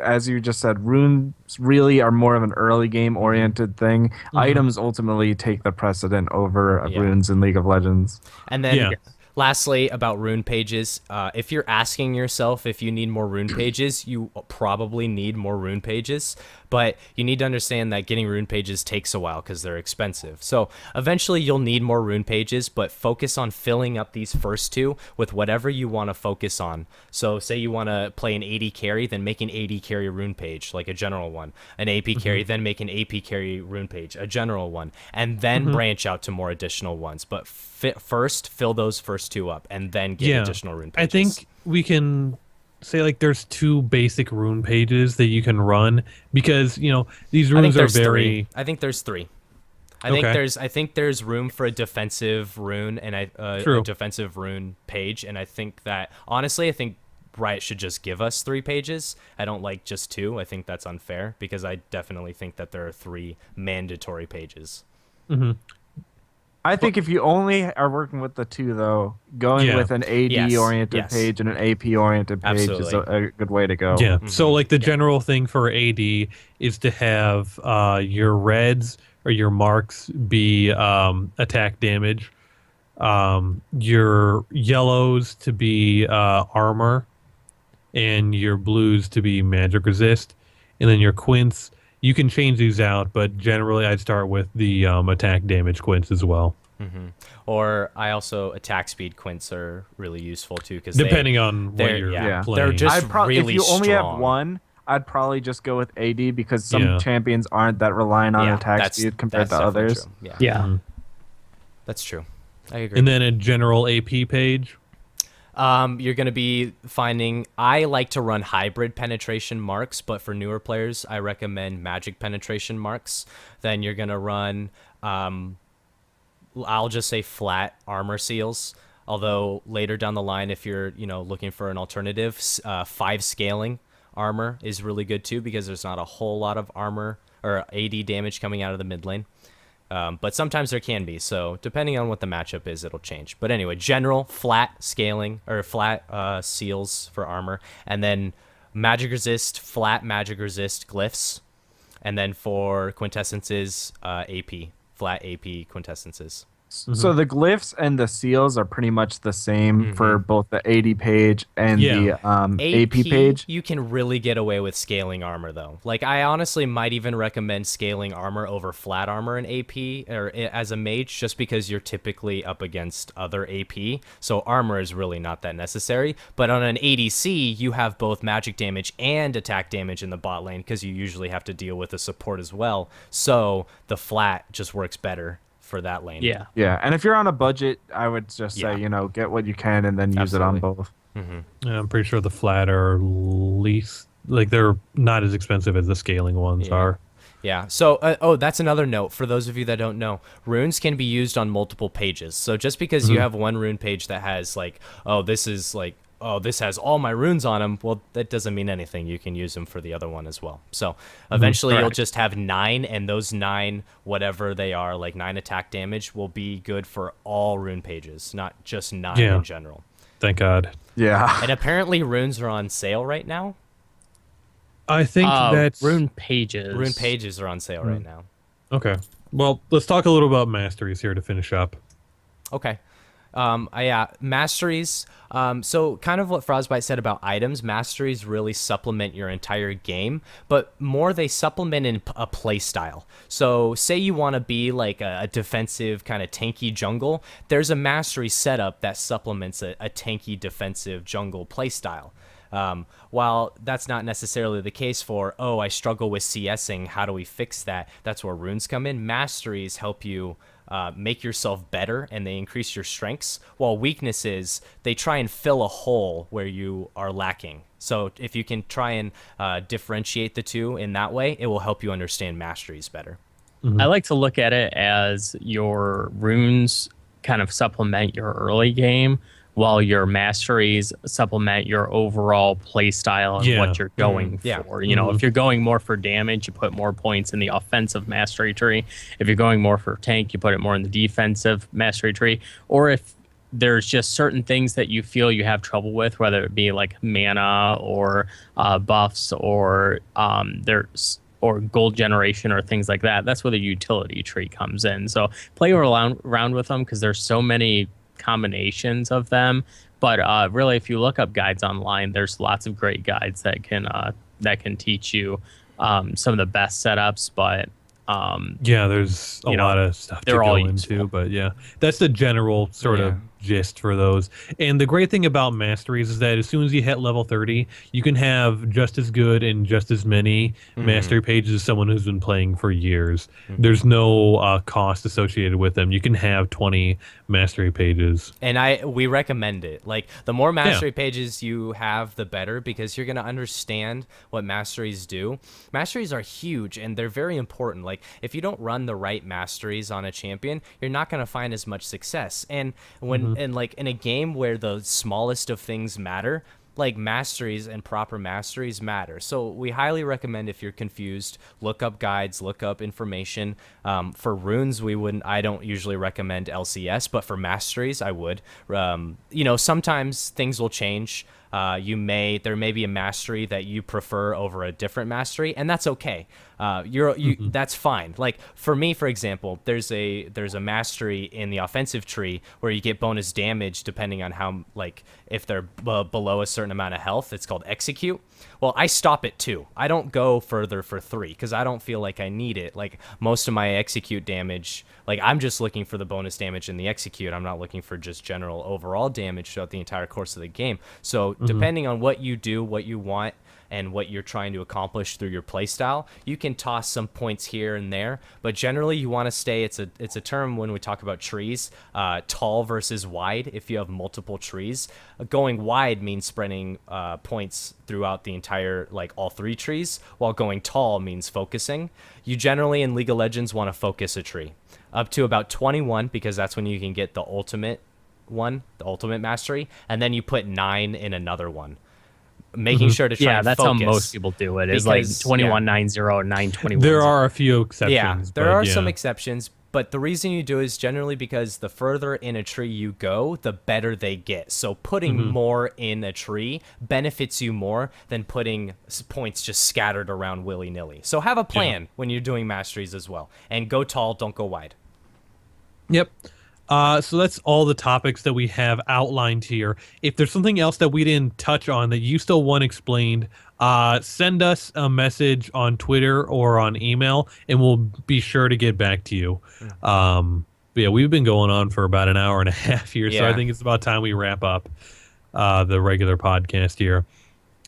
Speaker 1: as you just said, runes really are more of an early game oriented thing. Items ultimately take the precedent over runes in League of Legends.
Speaker 4: And then lastly, about rune pages, if you're asking yourself if you need more rune pages, you probably need more rune pages. But you need to understand that getting rune pages takes a while because they're expensive. So eventually you'll need more rune pages, but focus on filling up these first two with whatever you want to focus on. So say you want to play an AD carry, then make an AD carry rune page, like a general one. An AP carry, then make an AP carry rune page, a general one. And then branch out to more additional ones. But first, fill those first two up, and then get additional rune pages.
Speaker 2: I think we can say like there's two basic rune pages that you can run, because these runes are very
Speaker 4: I think there's three. I think there's room for a defensive rune and a defensive rune page, and I think that honestly Riot should just give us 3 pages. I don't like just 2. I think that's unfair, because I definitely think that there are 3 mandatory pages.
Speaker 1: I think if you only are working with the two, though, going
Speaker 2: Yeah.
Speaker 1: with an AD oriented page and an AP oriented page is a good way to go.
Speaker 2: Yeah. So like the general thing for AD is to have your reds or your marks be attack damage, your yellows to be armor, and your blues to be magic resist, and then your quints. You can change these out, but generally I'd start with the attack damage quints as well.
Speaker 4: Or I also attack speed quints are really useful too because
Speaker 2: Depending on what
Speaker 4: they're-
Speaker 2: you're
Speaker 4: yeah,
Speaker 2: playing.
Speaker 4: they're just really
Speaker 1: if you only have
Speaker 4: strong.
Speaker 1: one, I'd probably just go with AD because some
Speaker 2: Yeah.
Speaker 1: champions aren't that reliant on attack
Speaker 4: that's-
Speaker 1: speed compared
Speaker 4: that's
Speaker 1: to
Speaker 4: definitely
Speaker 1: others.
Speaker 4: true. Yeah,
Speaker 3: Yeah.
Speaker 4: that's true. I agree.
Speaker 2: And then a general AP page.
Speaker 4: You're going to be finding. I like to run hybrid penetration marks, but for newer players, I recommend magic penetration marks. Then you're going to run. I'll just say flat armor seals. Although later down the line, if you're looking for an alternative, 5 scaling armor is really good too because there's not a whole lot of armor or AD damage coming out of the mid lane. But sometimes there can be. So depending on what the matchup is, it'll change. But anyway, general flat scaling or flat seals for armor, and then magic resist, flat magic resist glyphs, and then for quintessences, AP, flat AP quintessences.
Speaker 1: So the glyphs and the seals are pretty much the same for both the AD page and the AP page.
Speaker 4: You can really get away with scaling armor though. Like I honestly might even recommend scaling armor over flat armor in AP or as a mage just because you're typically up against other AP. So armor is really not that necessary. But on an ADC, you have both magic damage and attack damage in the bot lane because you usually have to deal with the support as well. So the flat just works better for that lane.
Speaker 3: Yeah.
Speaker 1: Yeah, and if you're on a budget, I would just say,
Speaker 4: Yeah.
Speaker 1: get what you can and then use it on both.
Speaker 2: Yeah, I'm pretty sure the flat are least like they're not as expensive as the scaling ones are.
Speaker 4: Yeah. So, that's another note for those of you that don't know. Runes can be used on multiple pages. So just because you have one rune page that has this has all my runes on them, well, that doesn't mean anything. You can use them for the other one as well. So eventually you'll just have 9, and those 9, whatever they are, like 9 attack damage, will be good for all rune pages, not just 9 in general.
Speaker 2: Thank God.
Speaker 1: Yeah.
Speaker 4: And apparently runes are on sale right now.
Speaker 2: I think that's
Speaker 3: rune pages.
Speaker 4: Rune pages are on sale right now.
Speaker 2: okay. Well, let's talk a little about masteries here to finish up.
Speaker 4: Okay. Masteries. So kind of what Frostbite said about items, masteries really supplement your entire game, but more they supplement in a play style. So say you want to be like a defensive kind of tanky jungle, there's a mastery setup that supplements a tanky defensive jungle play style. While that's not necessarily the case for, I struggle with CSing, how do we fix that? That's where runes come in. Masteries help you make yourself better, and they increase your strengths, while weaknesses, they try and fill a hole where you are lacking. So if you can try and differentiate the two in that way, it will help you understand masteries better.
Speaker 3: I like to look at it as your runes kind of supplement your early game, while your masteries supplement your overall play style and what you're going for. If you're going more for damage, you put more points in the offensive mastery tree. If you're going more for tank, you put it more in the defensive mastery tree. Or if there's just certain things that you feel you have trouble with, whether it be like mana or buffs or or gold generation or things like that, that's where the utility tree comes in. So play around with them because there's so many combinations of them, but really if you look up guides online, there's lots of great guides that can teach you some of the best setups, but
Speaker 2: there's a lot of stuff to go into, but that's the general sort of gist for those. And the great thing about masteries is that as soon as you hit level 30, you can have just as good and just as many mastery pages as someone who's been playing for years. There's no cost associated with them. You can have 20 mastery pages,
Speaker 4: and we recommend it. Like the more mastery pages you have, the better, because you're going to understand what masteries do. Masteries are huge and they're very important. Like if you don't run the right masteries on a champion, you're not going to find as much success. And when and like in a game where the smallest of things matter, like masteries and proper masteries matter. So we highly recommend, if you're confused, look up guides, look up information. For runes, I don't usually recommend LCS, but for masteries, I would. Sometimes things will change. There may be a mastery that you prefer over a different mastery, and that's okay. That's fine. Like for me, for example, there's a mastery in the offensive tree where you get bonus damage depending on how, like, if they're below a certain amount of health. It's called execute. Well, I stop at 2. I don't go further for 3 because I don't feel like I need it. Like most of my execute damage, like I'm just looking for the bonus damage in the execute. I'm not looking for just general overall damage throughout the entire course of the game. So depending on what you do, what you want, and what you're trying to accomplish through your playstyle, you can toss some points here and there, but generally you want to stay. It's a term when we talk about trees, tall versus wide. If you have multiple trees, going wide means spreading points throughout the entire, like all 3 trees, while going tall means focusing. You generally in League of Legends want to focus a tree up to about 21, because that's when you can get the ultimate mastery, and then you put 9 in another one, making sure to try and
Speaker 3: that's
Speaker 4: focus.
Speaker 3: how most people do it. Is like 2190 or 921.
Speaker 2: There are a few exceptions.
Speaker 4: Yeah, there are some exceptions, but the reason you do is generally because the further in a tree you go, the better they get. So putting more in a tree benefits you more than putting points just scattered around willy-nilly. So have a plan when you're doing masteries as well. And go tall, don't go wide.
Speaker 2: Yep. So that's all the topics that we have outlined here. If there's something else that we didn't touch on that you still want explained, send us a message on Twitter or on email, and we'll be sure to get back to you. But yeah, we've been going on for about an hour and a half here, so I think it's about time we wrap up the regular podcast here.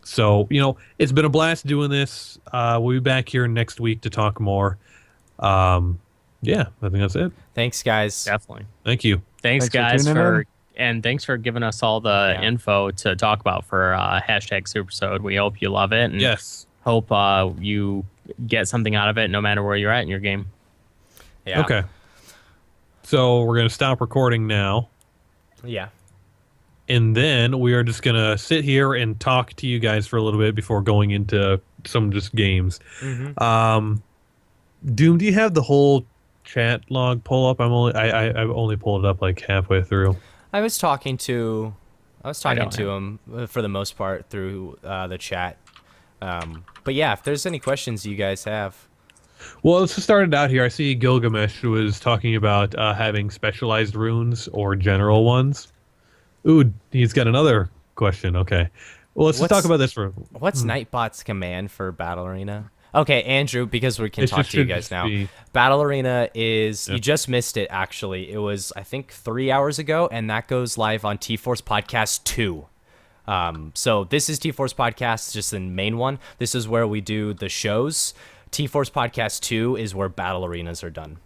Speaker 2: So, it's been a blast doing this. We'll be back here next week to talk more. Yeah, I think that's it.
Speaker 4: Thanks, guys.
Speaker 3: Definitely.
Speaker 2: Thank you.
Speaker 3: Thanks guys, and thanks for giving us all the info to talk about for hashtag Supersode. We hope you love it, and hope you get something out of it no matter where you're at in your game.
Speaker 4: Yeah.
Speaker 2: Okay. So we're going to stop recording now.
Speaker 4: Yeah.
Speaker 2: And then we are just going to sit here and talk to you guys for a little bit before going into some just games. Doom, do you have the whole chat log pull up? I've only pulled it up like halfway through.
Speaker 4: I was talking to him for the most part through the chat. But yeah, if there's any questions you guys have.
Speaker 2: Well, let's just start it out here. I see Gilgamesh was talking about having specialized runes or general ones. Ooh, he's got another question. Okay. Well, let's just talk about this for...
Speaker 4: What's Nightbot's command for Battle Arena? Okay, Andrew, because we can talk to you guys now. Battle Arena is... You just missed it, actually. It was, I think, 3 hours ago, and that goes live on T-Force Podcast 2. So this is T-Force Podcast, just the main one. This is where we do the shows. T-Force Podcast 2 is where Battle Arenas are done.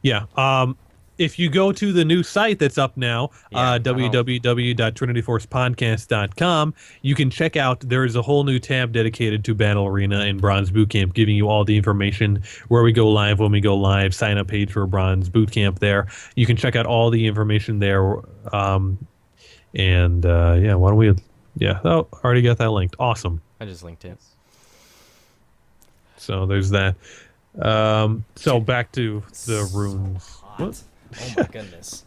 Speaker 2: Yeah. If you go to the new site that's up now, www.trinityforcepodcast.com, you can check out, there's a whole new tab dedicated to Battle Arena and Bronze Bootcamp, giving you all the information, where we go live, when we go live, sign up page for Bronze Bootcamp there. You can check out all the information there. Why don't we... Yeah, already got that linked. Awesome.
Speaker 4: I just linked it.
Speaker 2: So there's that. So back to the runes. What?
Speaker 4: Oh my goodness.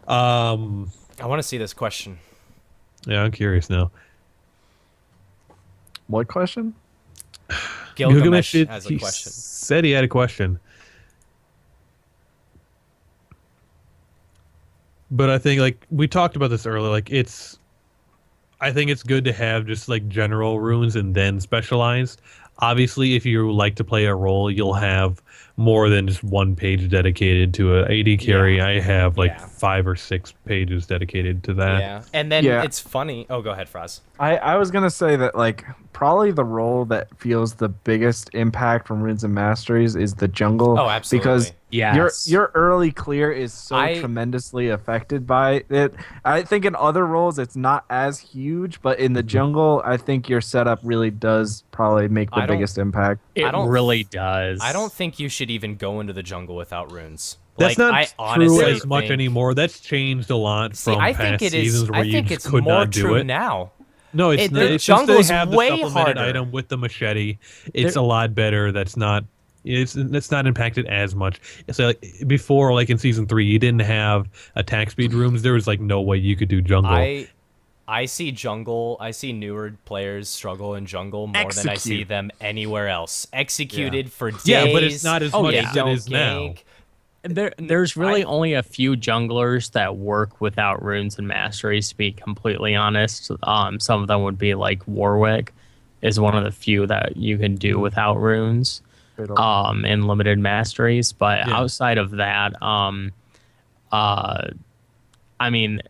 Speaker 4: I want to see this question.
Speaker 2: Yeah, I'm curious now.
Speaker 1: What question?
Speaker 4: Gilgamesh has a question.
Speaker 2: Said he had a question. But I think, like, we talked about this earlier, like, I think it's good to have just, like, general runes and then specialized. Obviously, if you like to play a role, you'll have more than just one page dedicated to an AD carry. I have like 5 or 6 pages dedicated to that.
Speaker 4: Yeah, and then it's funny. Oh, go ahead, Fraz.
Speaker 1: I was gonna say that, like, probably the role that feels the biggest impact from runes and masteries is the jungle.
Speaker 4: Oh, absolutely.
Speaker 1: Because your early clear is so tremendously affected by it. I think in other roles it's not as huge, but in the jungle, I think your setup really does probably make the biggest impact.
Speaker 3: It really does.
Speaker 4: I don't think you should even go into the jungle without runes.
Speaker 2: That's
Speaker 4: Like,
Speaker 2: not
Speaker 4: I
Speaker 2: true
Speaker 4: honestly
Speaker 2: as much
Speaker 4: think-
Speaker 2: anymore. That's changed a lot
Speaker 4: See,
Speaker 2: from
Speaker 4: I
Speaker 2: past
Speaker 4: think it is.
Speaker 2: seasons where
Speaker 4: I
Speaker 2: you
Speaker 4: think
Speaker 2: just
Speaker 4: it's
Speaker 2: could
Speaker 4: more
Speaker 2: not do
Speaker 4: true
Speaker 2: it.
Speaker 4: now.
Speaker 2: No, it's not.
Speaker 4: The
Speaker 2: It's just they
Speaker 4: jungle's
Speaker 2: have the
Speaker 4: way
Speaker 2: supplemented
Speaker 4: harder.
Speaker 2: item with the machete. It's
Speaker 3: There-
Speaker 2: a lot better. That's not. It's not impacted as much. So like before, like in season 3, you didn't have attack speed rooms. There was like no way you could do jungle.
Speaker 4: I see jungle. I see newer players struggle in jungle more than I see
Speaker 1: Execute.
Speaker 4: them anywhere else. Executed for days.
Speaker 2: Yeah, but it's not as
Speaker 3: Oh,
Speaker 2: much
Speaker 3: yeah.
Speaker 2: as
Speaker 4: Don't
Speaker 2: it is now.
Speaker 4: gank.
Speaker 3: There's really only a few junglers that work without runes and masteries, to be completely honest. Some of them would be like Warwick is one of the few that you can do without runes and limited masteries. But
Speaker 2: Yeah.
Speaker 3: outside of that, I mean,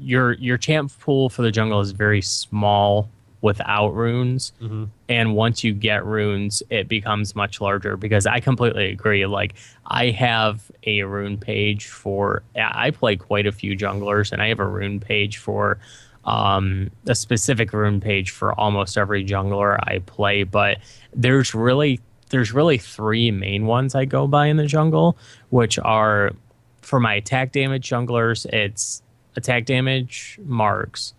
Speaker 3: your champ pool for the jungle is very small without runes, and once you get runes, it becomes much larger. Because I completely agree. Like, I have a rune page for. I play quite a few junglers, and I have a rune page for a specific rune page for almost every jungler I play. But there's really three main ones I go by in the jungle, which are. For my attack damage junglers, it's attack damage marks,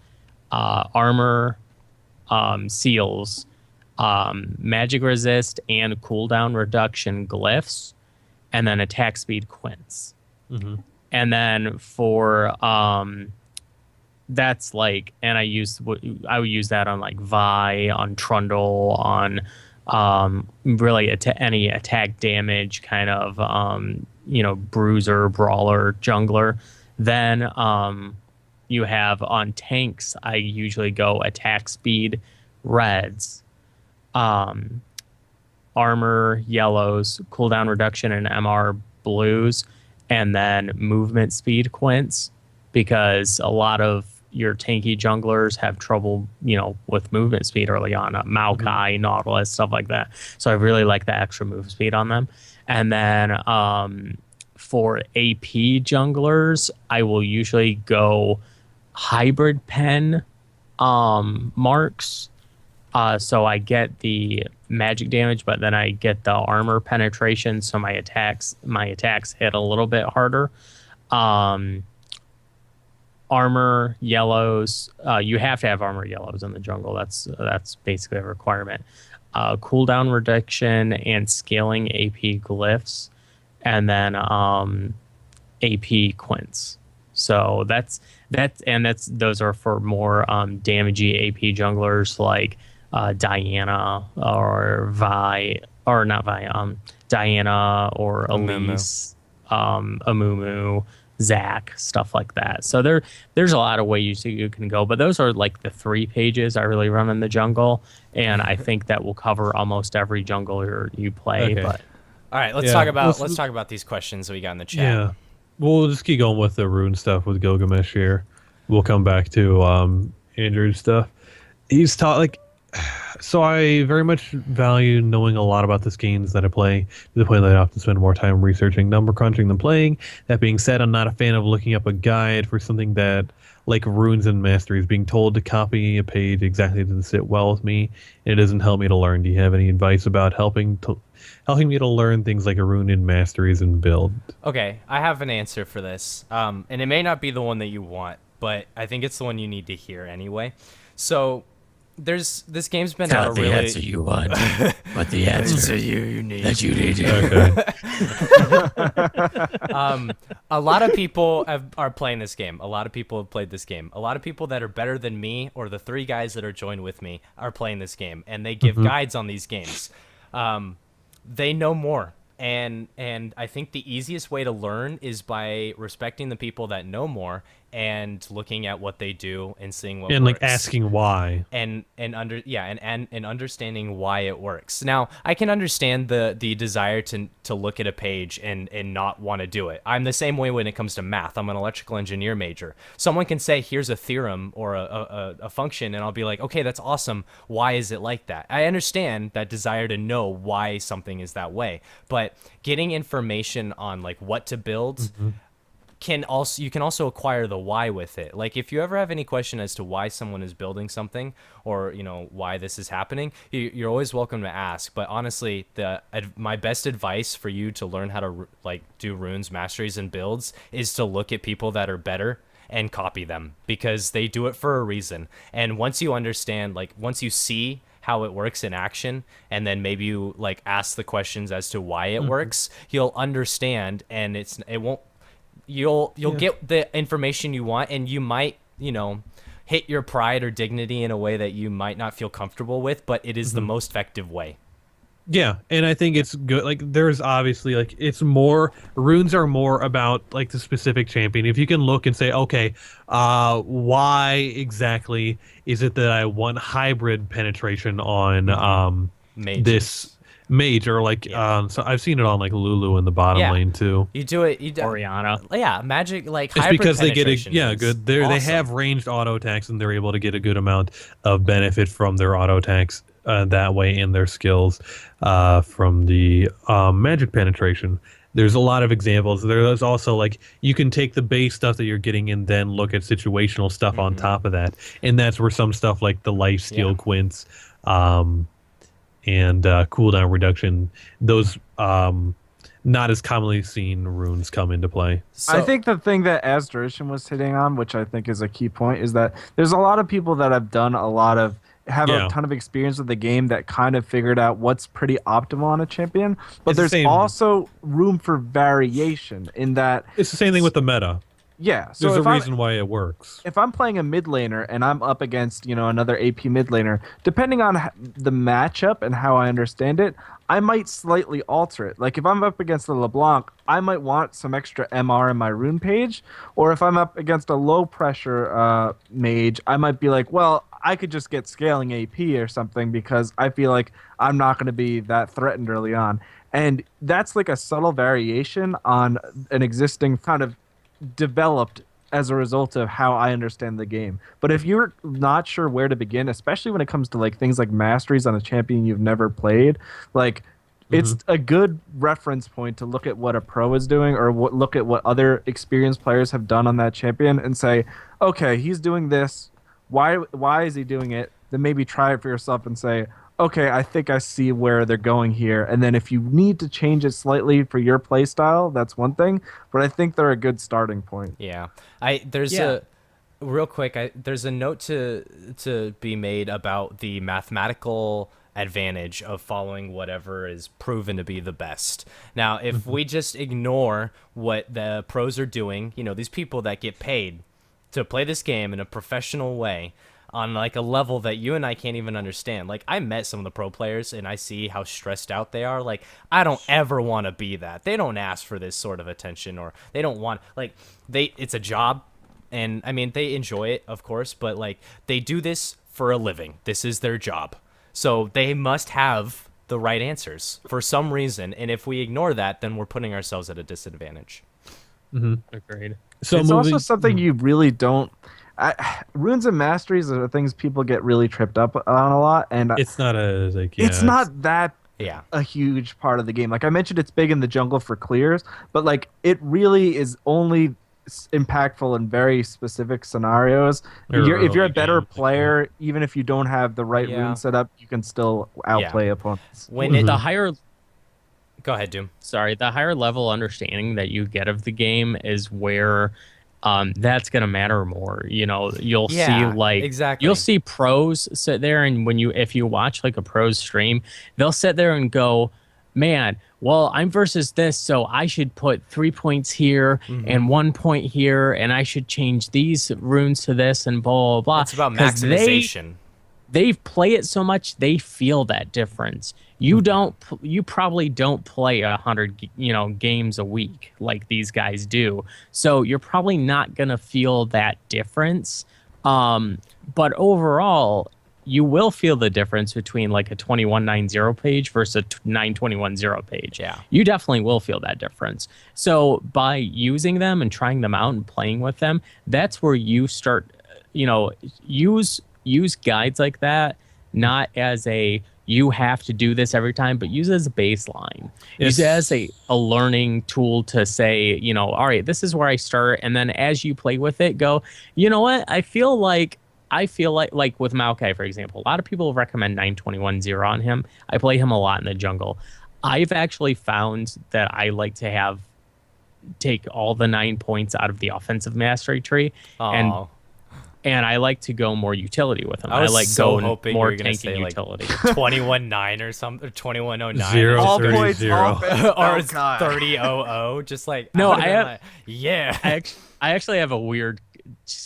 Speaker 3: armor, seals, magic resist, and cooldown reduction glyphs, and then attack speed quints. And then for that's like, and I would use that on like Vi, on Trundle, on really any attack damage kind of bruiser, brawler, jungler. Then you have on tanks, I usually go attack speed reds, armor yellows, cooldown reduction and MR blues, and then movement speed quints, because a lot of your tanky junglers have trouble, with movement speed early on. Maokai, Nautilus, stuff like that. So I really like the extra move speed on them. And then for AP junglers, I will usually go hybrid pen marks. So I get the magic damage, but then I get the armor penetration, so my attacks hit a little bit harder. Armor yellows, you have to have armor yellows in the jungle. That's basically a requirement. Cooldown reduction and scaling AP glyphs, and then AP quints. So those are for more damagey AP junglers like Diana or Vi, or not Vi, Diana or Elise, Amumu, Zac, stuff like that. So there's a lot of ways you can go, but those are like the 3 pages I really run in the jungle, and I think that will cover almost every jungler you play.
Speaker 2: Okay.
Speaker 3: But
Speaker 4: All right, let's
Speaker 2: Yeah.
Speaker 4: talk about these questions that we got in the chat.
Speaker 2: Yeah. We'll just keep going with the rune stuff with Gilgamesh here. We'll come back to Andrew's stuff. He's taught so I very much value knowing a lot about the schemes that I play. To the point that I often spend more time researching, number crunching than playing. That being said, I'm not a fan of looking up a guide for something that, like runes and masteries, being told to copy a page exactly doesn't sit well with me. It doesn't help me to learn. Do you have any advice about helping me to learn things like a rune and masteries and build?
Speaker 4: Okay, I have an answer for this, and it may not be the one that you want, but I think it's the one you need to hear anyway. So this game's been out
Speaker 3: not the
Speaker 4: really.
Speaker 3: answer you want, but the answer
Speaker 4: you need.
Speaker 3: that you need.
Speaker 2: Okay.
Speaker 4: A lot of people are playing this game. A lot of people have played this game. A lot of people that are better than me, or the 3 guys that are joined with me, are playing this game, and they give guides on these games. They know more, and I think the easiest way to learn is by respecting the people that know more and looking at what they do and seeing what
Speaker 2: And
Speaker 4: works.
Speaker 2: asking why.
Speaker 4: and understanding why it works. Now, I can understand the desire to look at a page and not want to do it. I'm the same way when it comes to math. I'm an electrical engineer major. Someone can say, here's a theorem or a function, and I'll be like, okay, that's awesome. Why is it like that? I understand that desire to know why something is that way, but getting information on like what to build you can also acquire the why with it. Like if you ever have any question as to why someone is building something, or why this is happening, you're always welcome to ask. But honestly, my best advice for you to learn how to like do runes, masteries, and builds is to look at people that are better and copy them, because they do it for a reason. And once you understand, like once you see how it works in action, and then maybe you like ask the questions as to why it works, you'll understand, and you'll get the information you want, and you might hit your pride or dignity in a way that you might not feel comfortable with, but it is the most effective way.
Speaker 2: Yeah, and I think it's good. Like, there's obviously, like, runes are more about, like, the specific champion. If you can look and say, okay, why exactly is it that I want hybrid penetration on this mage? Or, like, so I've seen it on, like, Lulu in the bottom lane, too.
Speaker 4: You do it.
Speaker 3: Oriana.
Speaker 4: Yeah, magic, like,
Speaker 2: it's
Speaker 4: hybrid
Speaker 2: because they get
Speaker 4: penetration
Speaker 2: they
Speaker 4: awesome.
Speaker 2: have ranged auto attacks, and they're able to get a good amount of benefit from their auto attacks that way in their skills from the magic penetration. There's a lot of examples. There's also, like, you can take the base stuff that you're getting and then look at situational stuff on top of that. And that's where some stuff like the lifesteal quints and cooldown reduction, those not as commonly seen runes come into play.
Speaker 1: So, I think the thing that Asduration was hitting on, which I think is a key point, is that there's a lot of people that have done a ton of experience with the game that kind of figured out what's pretty optimal on a champion, but there's also room for variation in that.
Speaker 2: It's the same thing with the meta.
Speaker 1: Yeah, so
Speaker 2: there's a reason why it works.
Speaker 1: If I'm playing a mid laner and I'm up against another AP mid laner, depending on the matchup and how I understand it, I might slightly alter it. Like if I'm up against the LeBlanc, I might want some extra MR in my rune page, or if I'm up against a low pressure mage, I might be like, well, I could just get scaling AP or something because I feel like I'm not going to be that threatened early on. And that's like a subtle variation on an existing kind of developed as a result of how I understand the game. But if you're not sure where to begin, especially when it comes to like things like masteries on a champion you've never played, like it's a good reference point to look at what a pro is doing, or look at what other experienced players have done on that champion and say, okay, he's doing this. Why is he doing it? Then maybe try it for yourself and say, okay, I think I see where they're going here. And then if you need to change it slightly for your play style, that's one thing. But I think they're a good starting point.
Speaker 4: Yeah. There's a note to be made about the mathematical advantage of following whatever is proven to be the best. Now, if we just ignore what the pros are doing, these people that get paid to play this game in a professional way, on like a level that you and I can't even understand. Like I met some of the pro players and I see how stressed out they are. Like I don't ever want to be that. They don't ask for this sort of attention, or they don't want, like, it's a job, and I mean they enjoy it, of course, but like they do this for a living. This is their job. So they must have the right answers for some reason, and if we ignore that, then we're putting ourselves at a disadvantage.
Speaker 3: Agreed.
Speaker 1: So it's also something you really don't. Runes and masteries are things people get really tripped up on a lot, and
Speaker 2: it's not
Speaker 1: it's not that a huge part of the game. Like I mentioned, it's big in the jungle for clears, but like it really is only impactful in very specific scenarios. If you're a better player, even if you don't have the right rune set up, you can still outplay opponents.
Speaker 3: When the higher,
Speaker 4: go ahead, Doom.
Speaker 3: Sorry, the higher level understanding that you get of the game is where that's gonna matter more. You'll see you'll see pros sit there, and if you watch like a pro's stream, they'll sit there and go, man, well, I'm versus this, so I should put 3 points here and 1 point here, and I should change these runes to this, and blah blah blah.
Speaker 4: It's about maximization.
Speaker 3: They play it so much, they feel that difference. You probably don't play 100 games a week like these guys do, so you're probably not gonna feel that difference. But overall, you will feel the difference between like a 21.9.0 page versus a 9.21.0 page.
Speaker 4: Yeah,
Speaker 3: you definitely will feel that difference. So by using them and trying them out and playing with them, that's where you start. Use guides like that, not as a you have to do this every time, but use it as a baseline. Use it as a learning tool to say, you know, all right, this is where I start. And then as you play with it, go, you know what? I feel like with Maokai, for example, a lot of people recommend 921-0 on him. I play him a lot in the jungle. I've actually found that I like to take all the 9 points out of the offensive mastery tree, and I like to go more utility with him. I like going more tanking utility.
Speaker 4: 21-9 or something, or 21-09.
Speaker 2: 0,
Speaker 1: all
Speaker 2: 30,
Speaker 1: points,
Speaker 2: 0.
Speaker 1: all
Speaker 4: Or 30-0-0, just like
Speaker 3: no,
Speaker 4: yeah.
Speaker 3: I actually have a weird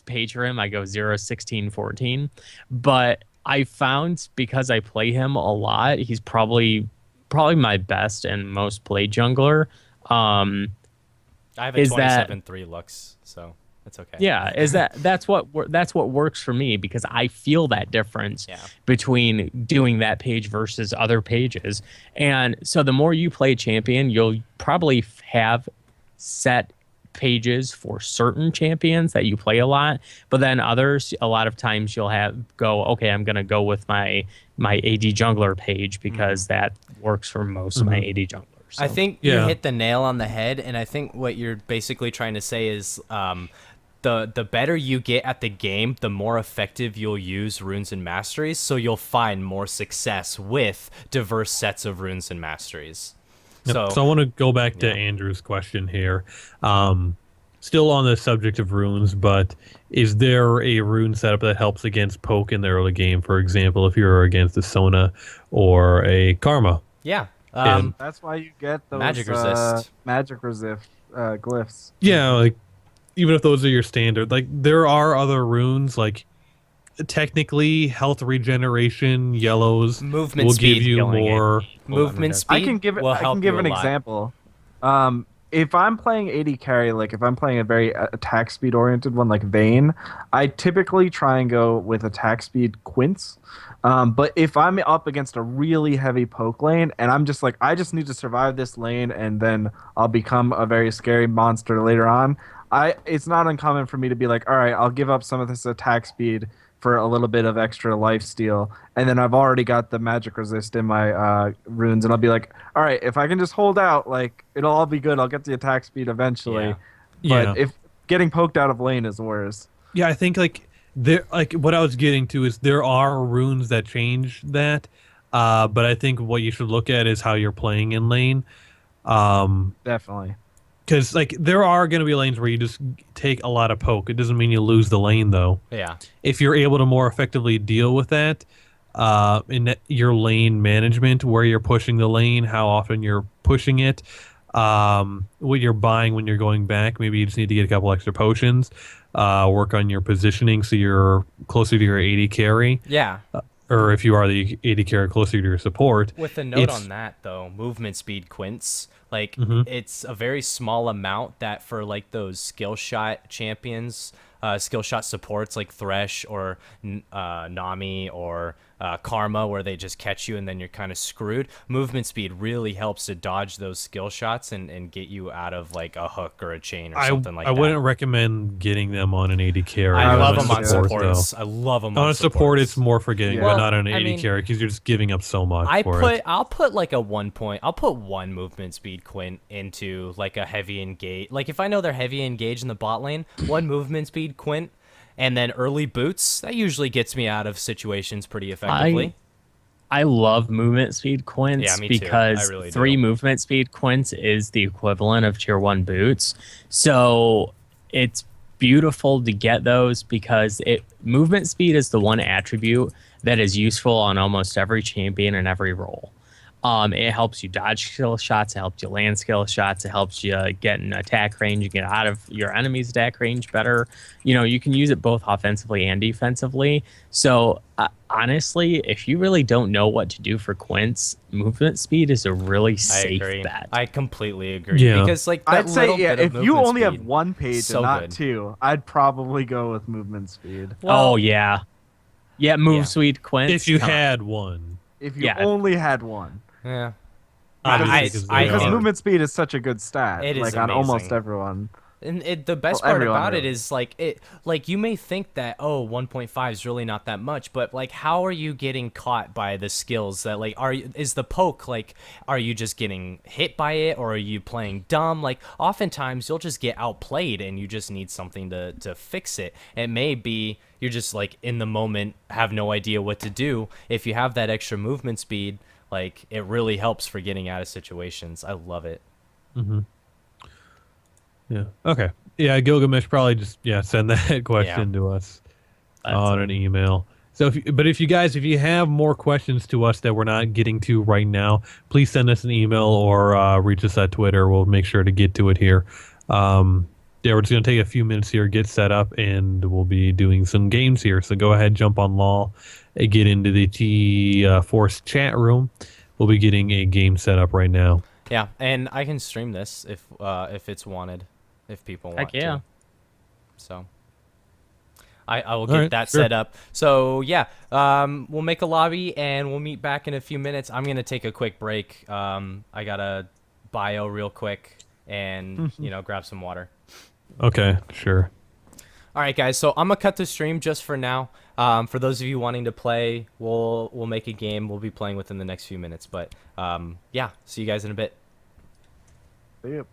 Speaker 3: page for him. I go 0, 16, 14, but I found because I play him a lot, he's probably my best and most played jungler.
Speaker 4: I have a 27-3 Lux, so that's okay.
Speaker 3: Yeah, that's what works for me, because I feel that difference between doing that page versus other pages. And so the more you play champion, you'll probably have set pages for certain champions that you play a lot, but then others, a lot of times you'll okay, I'm going to go with my AD jungler page because that works for most of my AD junglers. So.
Speaker 4: I think you hit the nail on the head, and I think what you're basically trying to say is the better you get at the game, the more effective you'll use runes and masteries, so you'll find more success with diverse sets of runes and masteries.
Speaker 2: Yep. So I want to go back to Andrew's question here. Still on the subject of runes, but is there a rune setup that helps against poke in the early game? For example, if you're against a Sona or a Karma.
Speaker 4: Yeah.
Speaker 1: That's why you get those
Speaker 4: magic resist
Speaker 1: glyphs.
Speaker 2: Yeah, like even if those are your standard, like there are other runes like technically health regeneration yellows
Speaker 4: movement
Speaker 2: will
Speaker 4: speed
Speaker 2: give you more
Speaker 4: movement speed.
Speaker 1: I can give an example. If I'm playing AD carry, like if I'm playing a very attack speed oriented one like Vayne, I typically try and go with attack speed Quince. But if I'm up against a really heavy poke lane and I'm just like, I just need to survive this lane and then I'll become a very scary monster later on, it's not uncommon for me to be like, all right, I'll give up some of this attack speed for a little bit of extra lifesteal, and then I've already got the magic resist in my runes, and I'll be like, all right, if I can just hold out, like it'll all be good. I'll get the attack speed eventually. But if getting poked out of lane is worse.
Speaker 2: Yeah, I think like what I was getting to is there are runes that change that, but I think what you should look at is how you're playing in lane.
Speaker 1: Definitely.
Speaker 2: Because like there are going to be lanes where you just take a lot of poke. It doesn't mean you lose the lane though.
Speaker 4: Yeah.
Speaker 2: If you're able to more effectively deal with that in your lane management, where you're pushing the lane, how often you're pushing it, what you're buying when you're going back. Maybe you just need to get a couple extra potions. Work on your positioning so you're closer to your AD carry.
Speaker 4: Yeah.
Speaker 2: Or if you are the AD carry, closer to your support.
Speaker 4: With a note on that though, movement speed Quince. Like, it's a very small amount that for, like, those skill shot champions, skill shot supports like Thresh or Nami or Karma, where they just catch you and then you're kind of screwed. Movement speed really helps to dodge those skill shots and get you out of, like, a hook or a chain or something like that.
Speaker 2: I wouldn't recommend getting them on an AD carry.
Speaker 4: I love them on supports. I love them on
Speaker 2: a support. It's more forgetting, but not on an AD carry because you're just giving up so much
Speaker 4: I'll put like a 1 point. I'll put one movement speed Quint into like a heavy engage. Like if I know they're heavy engaged in the bot lane, one movement speed Quint, and then early boots. That usually gets me out of situations pretty effectively.
Speaker 3: I love movement speed Quints because
Speaker 4: really
Speaker 3: 3 movement speed Quints is the equivalent of tier 1 boots. So it's beautiful to get those because movement speed is the one attribute that is useful on almost every champion and every role. It helps you dodge skill shots. It helps you land skill shots. It helps you get in attack range. You get out of your enemy's attack range better. You know, you can use it both offensively and defensively. So honestly, if you really don't know what to do for Quints, movement speed is a really safe bet.
Speaker 4: I completely agree.
Speaker 2: Yeah.
Speaker 4: Because like
Speaker 1: I'd say if you only have one page
Speaker 4: so
Speaker 1: and not
Speaker 4: good.
Speaker 1: 2, I'd probably go with movement speed.
Speaker 3: Well, yeah, speed Quints.
Speaker 2: If you had one.
Speaker 1: If you only had one.
Speaker 4: Yeah.
Speaker 1: Because
Speaker 4: I think
Speaker 1: movement speed is such a good stat.
Speaker 4: It is
Speaker 1: like on
Speaker 4: amazing.
Speaker 1: almost everyone.
Speaker 4: And the best
Speaker 1: Well,
Speaker 4: part
Speaker 1: everyone
Speaker 4: about it
Speaker 1: really.
Speaker 4: is like you may think that 1.5 is really not that much, but like how are you getting caught by the skills that like is the poke like are you just getting hit by it or are you playing dumb? Like oftentimes you'll just get outplayed and you just need something to fix it. It may be you're just like in the moment have no idea what to do. If you have that extra movement speed, like it really helps for getting out of situations. I love it.
Speaker 2: Yeah. Okay. Yeah, Gilgamesh probably just send that question
Speaker 4: Yeah.
Speaker 2: to us
Speaker 3: That's
Speaker 2: on an email. So, if you guys, if you have more questions to us that we're not getting to right now, please send us an email or reach us at Twitter. We'll make sure to get to it here. Yeah, we're just gonna take a few minutes here, get set up, and we'll be doing some games here. So go ahead, jump on LOL, and get into the T Force chat room. We'll be getting a game set up right now.
Speaker 4: Yeah, and I can stream this if it's wanted, if people want
Speaker 3: Heck yeah.
Speaker 4: to. So I will
Speaker 2: All
Speaker 4: get
Speaker 2: right,
Speaker 4: that
Speaker 2: sure.
Speaker 4: set up. So yeah, we'll make a lobby and we'll meet back in a few minutes. I'm gonna take a quick break. I gotta bio real quick and grab some water.
Speaker 2: Okay, sure.
Speaker 4: All right, guys. So I'm gonna cut the stream just for now. For those of you wanting to play, we'll make a game. We'll be playing within the next few minutes. But yeah, see you guys in a bit.
Speaker 1: Yep.